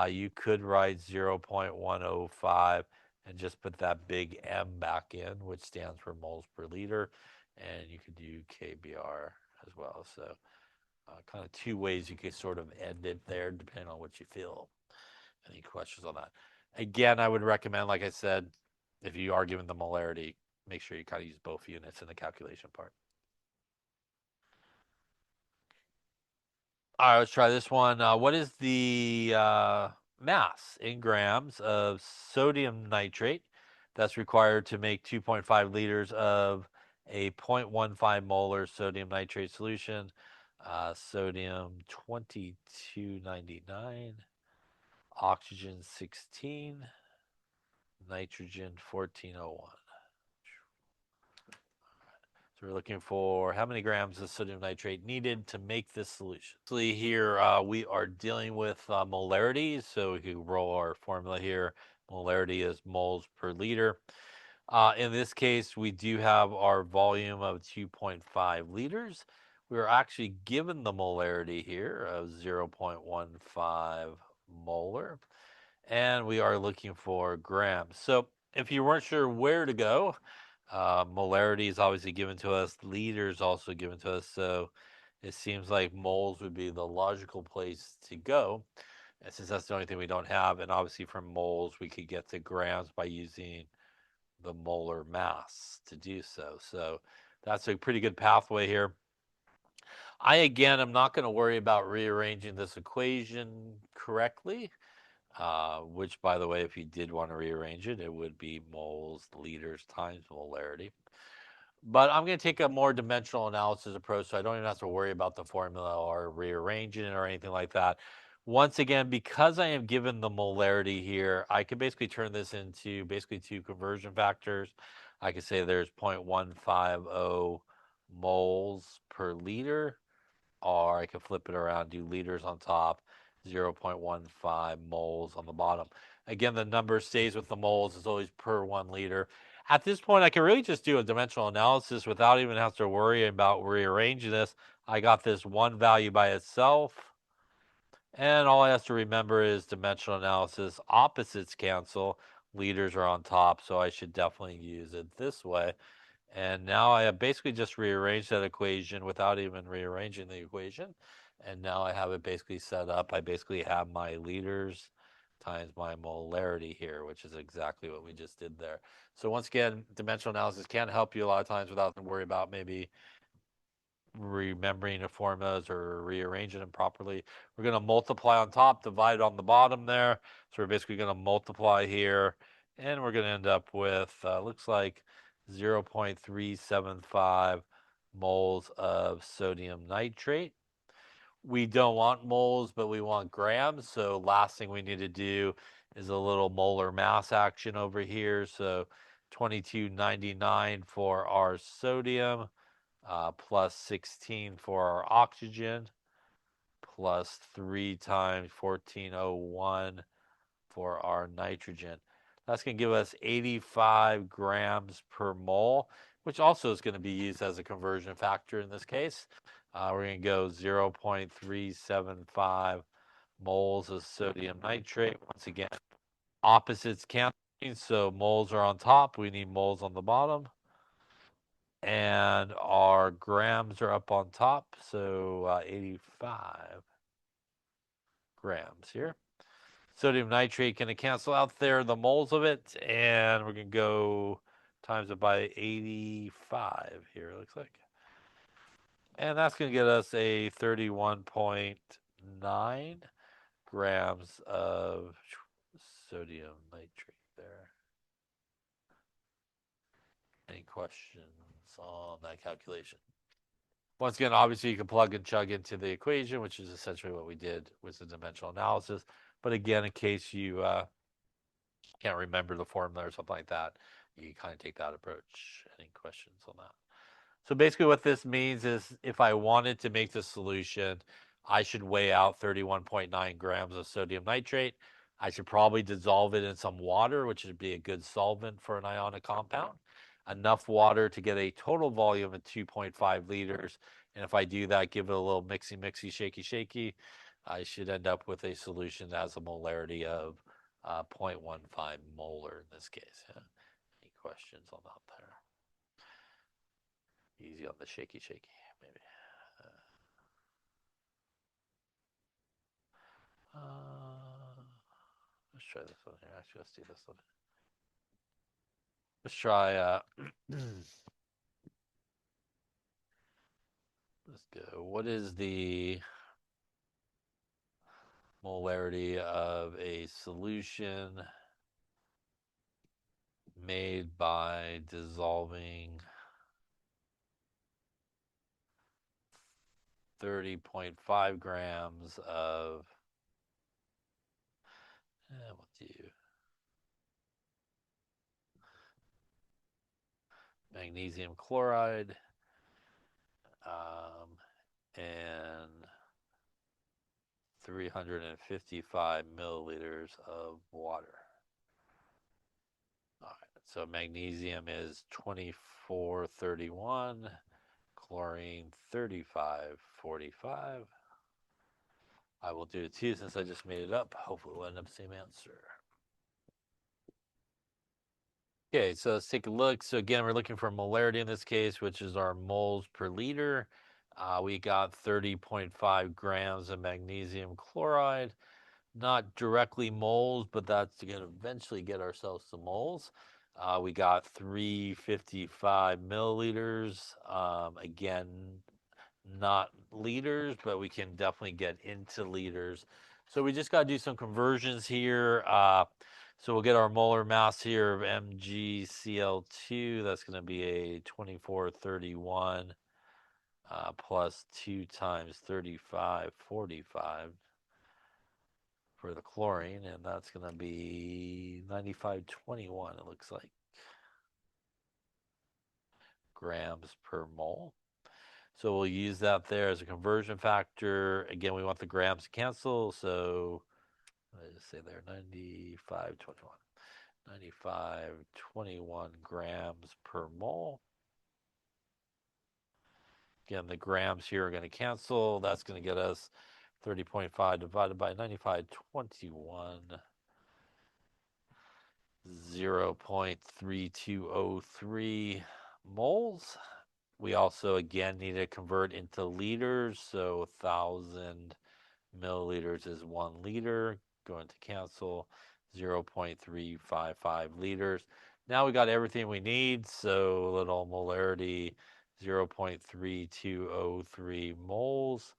you could write 0.105 and just put that big M back in, which stands for moles per liter. And you could do KBr as well. So kind of 2 ways you could sort of end it there, depending on what you feel. Any questions on that? Again, I would recommend, like I said, if you are given the molarity, make sure you kind of use both units in the calculation part. All right, let's try this one. What is the mass in grams of sodium nitrate that's required to make 2.5 liters of a 0.15 molar sodium nitrate solution. Sodium 2299, oxygen 16, nitrogen 1401. So we're looking for how many grams of sodium nitrate needed to make this solution. So here we are dealing with molarity. So we can roll our formula here. Molarity is moles per liter. In this case, we do have our volume of 2.5 liters. We are actually given the molarity here of 0.15 molar. And we are looking for grams. So if you weren't sure where to go, molarity is obviously given to us. Liters also given to us. So it seems like moles would be the logical place to go. And since that's the only thing we don't have, and obviously from moles we could get to grams by using the molar mass to do so. So that's a pretty good pathway here. I again am not going to worry about rearranging this equation correctly. Which, by the way, if you did want to rearrange it, it would be moles liters times molarity. But I'm going to take a more dimensional analysis approach, so I don't even have to worry about the formula or rearranging it or anything like that. Once again, because I am given the molarity here, I can basically turn this into basically two conversion factors. I could say there's 0.150 moles per liter, or I could flip it around, do liters on top, 0.15 moles on the bottom. Again, the number stays with the moles. It's always per 1 liter. At this point, I can really just do a dimensional analysis without even having to worry about rearranging this. I got this one value by itself. And all I have to remember is dimensional analysis. Opposites cancel. Liters are on top, so I should definitely use it this way. And now I have basically just rearranged that equation without even rearranging the equation. And now I have it basically set up. I basically have my liters times my molarity here, which is exactly what we just did there. So once again, dimensional analysis can help you a lot of times without having to worry about maybe remembering the formulas or rearranging them properly. We're going to multiply on top, divide on the bottom there. So we're basically going to multiply here, and we're going to end up with, looks like 0.375 moles of sodium nitrate. We don't want moles, but we want grams. So last thing we need to do is a little molar mass action over here. So 2299 for our sodium, plus 16 for our oxygen, plus 3 times 1401 for our nitrogen. That's going to give us 85 grams per mole, which also is going to be used as a conversion factor in this case. We're going to go 0.375 moles of sodium nitrate. Once again, opposites canceling, so moles are on top. We need moles on the bottom. And our grams are up on top, so 85 grams here. Sodium nitrate going to cancel out there the moles of it, and we're going to go times it by 85 here, it looks like. And that's going to get us a 31.9 grams of sodium nitrate there. Any questions on that calculation? Once again, obviously you can plug and chug into the equation, which is essentially what we did with the dimensional analysis. But again, in case you can't remember the formula or something like that, you kind of take that approach. Any questions on that? So basically what this means is if I wanted to make the solution, I should weigh out 31.9 grams of sodium nitrate. I should probably dissolve it in some water, which would be a good solvent for an ionic compound. Enough water to get a total volume of 2.5 liters. And if I do that, give it a little mixy, shaky, I should end up with a solution that has a molarity of 0.15 molar in this case. Yeah. Any questions on that there? Easy on the shaky, maybe. Let's try this one here. Actually, let's do this one. Let's try. Let's go. What is the molarity of a solution made by dissolving 30.5 grams of what do you magnesium chloride and 355 milliliters of water. All right, so magnesium is 2431, chlorine 3545. I will do it too since I just made it up. Hopefully we'll end up the same answer. Okay, so let's take a look. So again, we're looking for molarity in this case, which is our moles per liter. We got 30.5 grams of magnesium chloride. Not directly moles, but that's going to eventually get ourselves to moles. We got 355 milliliters. Again, not liters, but we can definitely get into liters. So we just got to do some conversions here. So we'll get our molar mass here of MgCl2. That's going to be a 2431 plus 2 times 3545 for the chlorine, and that's going to be 9521, it looks like, grams per mole. So we'll use that there as a conversion factor. Again, we want the grams to cancel, so I just say there 9521. 9521 grams per mole. Again, the grams here are going to cancel. That's going to get us 30.5 divided by 9521. 0.3203 moles. We also, again, need to convert into liters. So 1,000 milliliters is 1 liter. Going to cancel 0.355 liters. Now we got everything we need. So little molarity 0.3203 moles,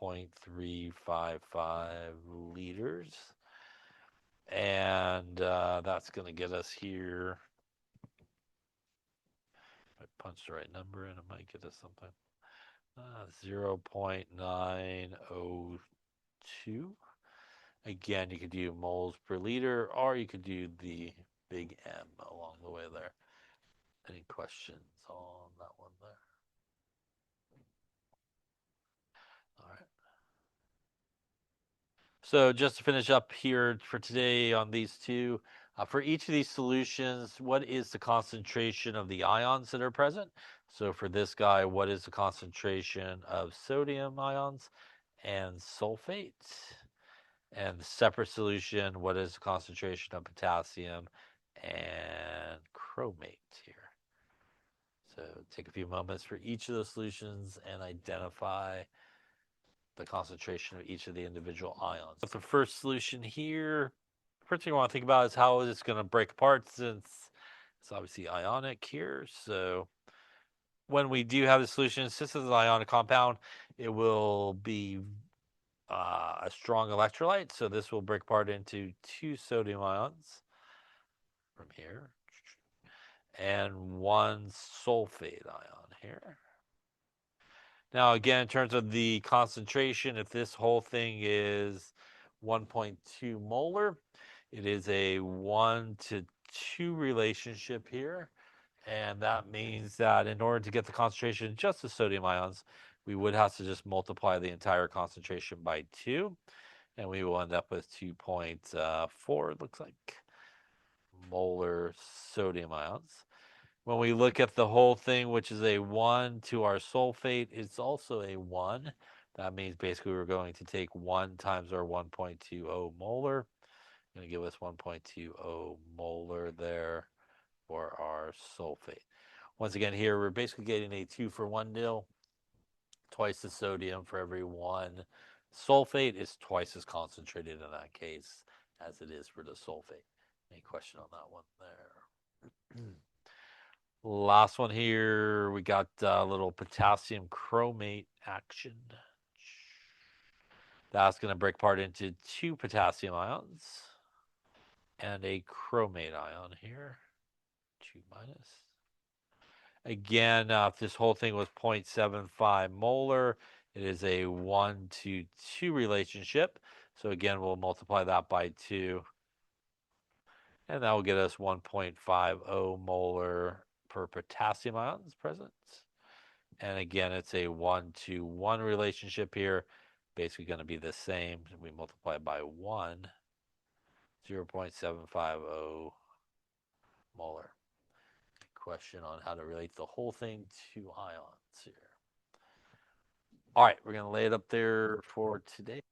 0.355 liters. And that's going to get us here. If I punch the right number in, it might get us something. 0.902. Again, you could do moles per liter, or you could do the big M along the way there. Any questions on that one there? All right. So just to finish up here for today on these two, for each of these solutions, what is the concentration of the ions that are present? So for this guy, what is the concentration of sodium ions and sulfate? And the separate solution, what is the concentration of potassium and chromate here? So take a few moments for each of those solutions and identify the concentration of each of the individual ions. With the first solution here, the first thing I want to think about is how it's going to break apart, since it's obviously ionic here. So when we do have the solution, since it's an ionic compound, it will be a strong electrolyte. So this will break apart into 2 sodium ions from here and 1 sulfate ion here. Now, again, in terms of the concentration, if this whole thing is 1.2 molar, it is a 1 to 2 relationship here. And that means that in order to get the concentration of just the sodium ions, we would have to just multiply the entire concentration by 2. And we will end up with 2.4, it looks like, molar sodium ions. When we look at the whole thing, which is a 1 to our sulfate, it's also a 1. That means basically we're going to take 1 times our 1.20 molar. Going to give us 1.20 molar there for our sulfate. Once again, here we're basically getting a 2-for-1 deal. Twice the sodium for every 1 sulfate is twice as concentrated in that case as it is for the sulfate. Any question on that one there? Last one here, we got a little potassium chromate action. That's going to break apart into 2 potassium ions and a chromate ion here. 2 minus. Again, if this whole thing was 0.75 molar, it is a 1-to-2 relationship. So again, we'll multiply that by 2. And that will get us 1.50 molar per potassium ions present. And again, it's a 1-to-1 relationship here. Basically going to be the same. We multiply by 1, 0.750 molar. Question on how to relate the whole thing to ions here. All right, we're going to lay it up there for today.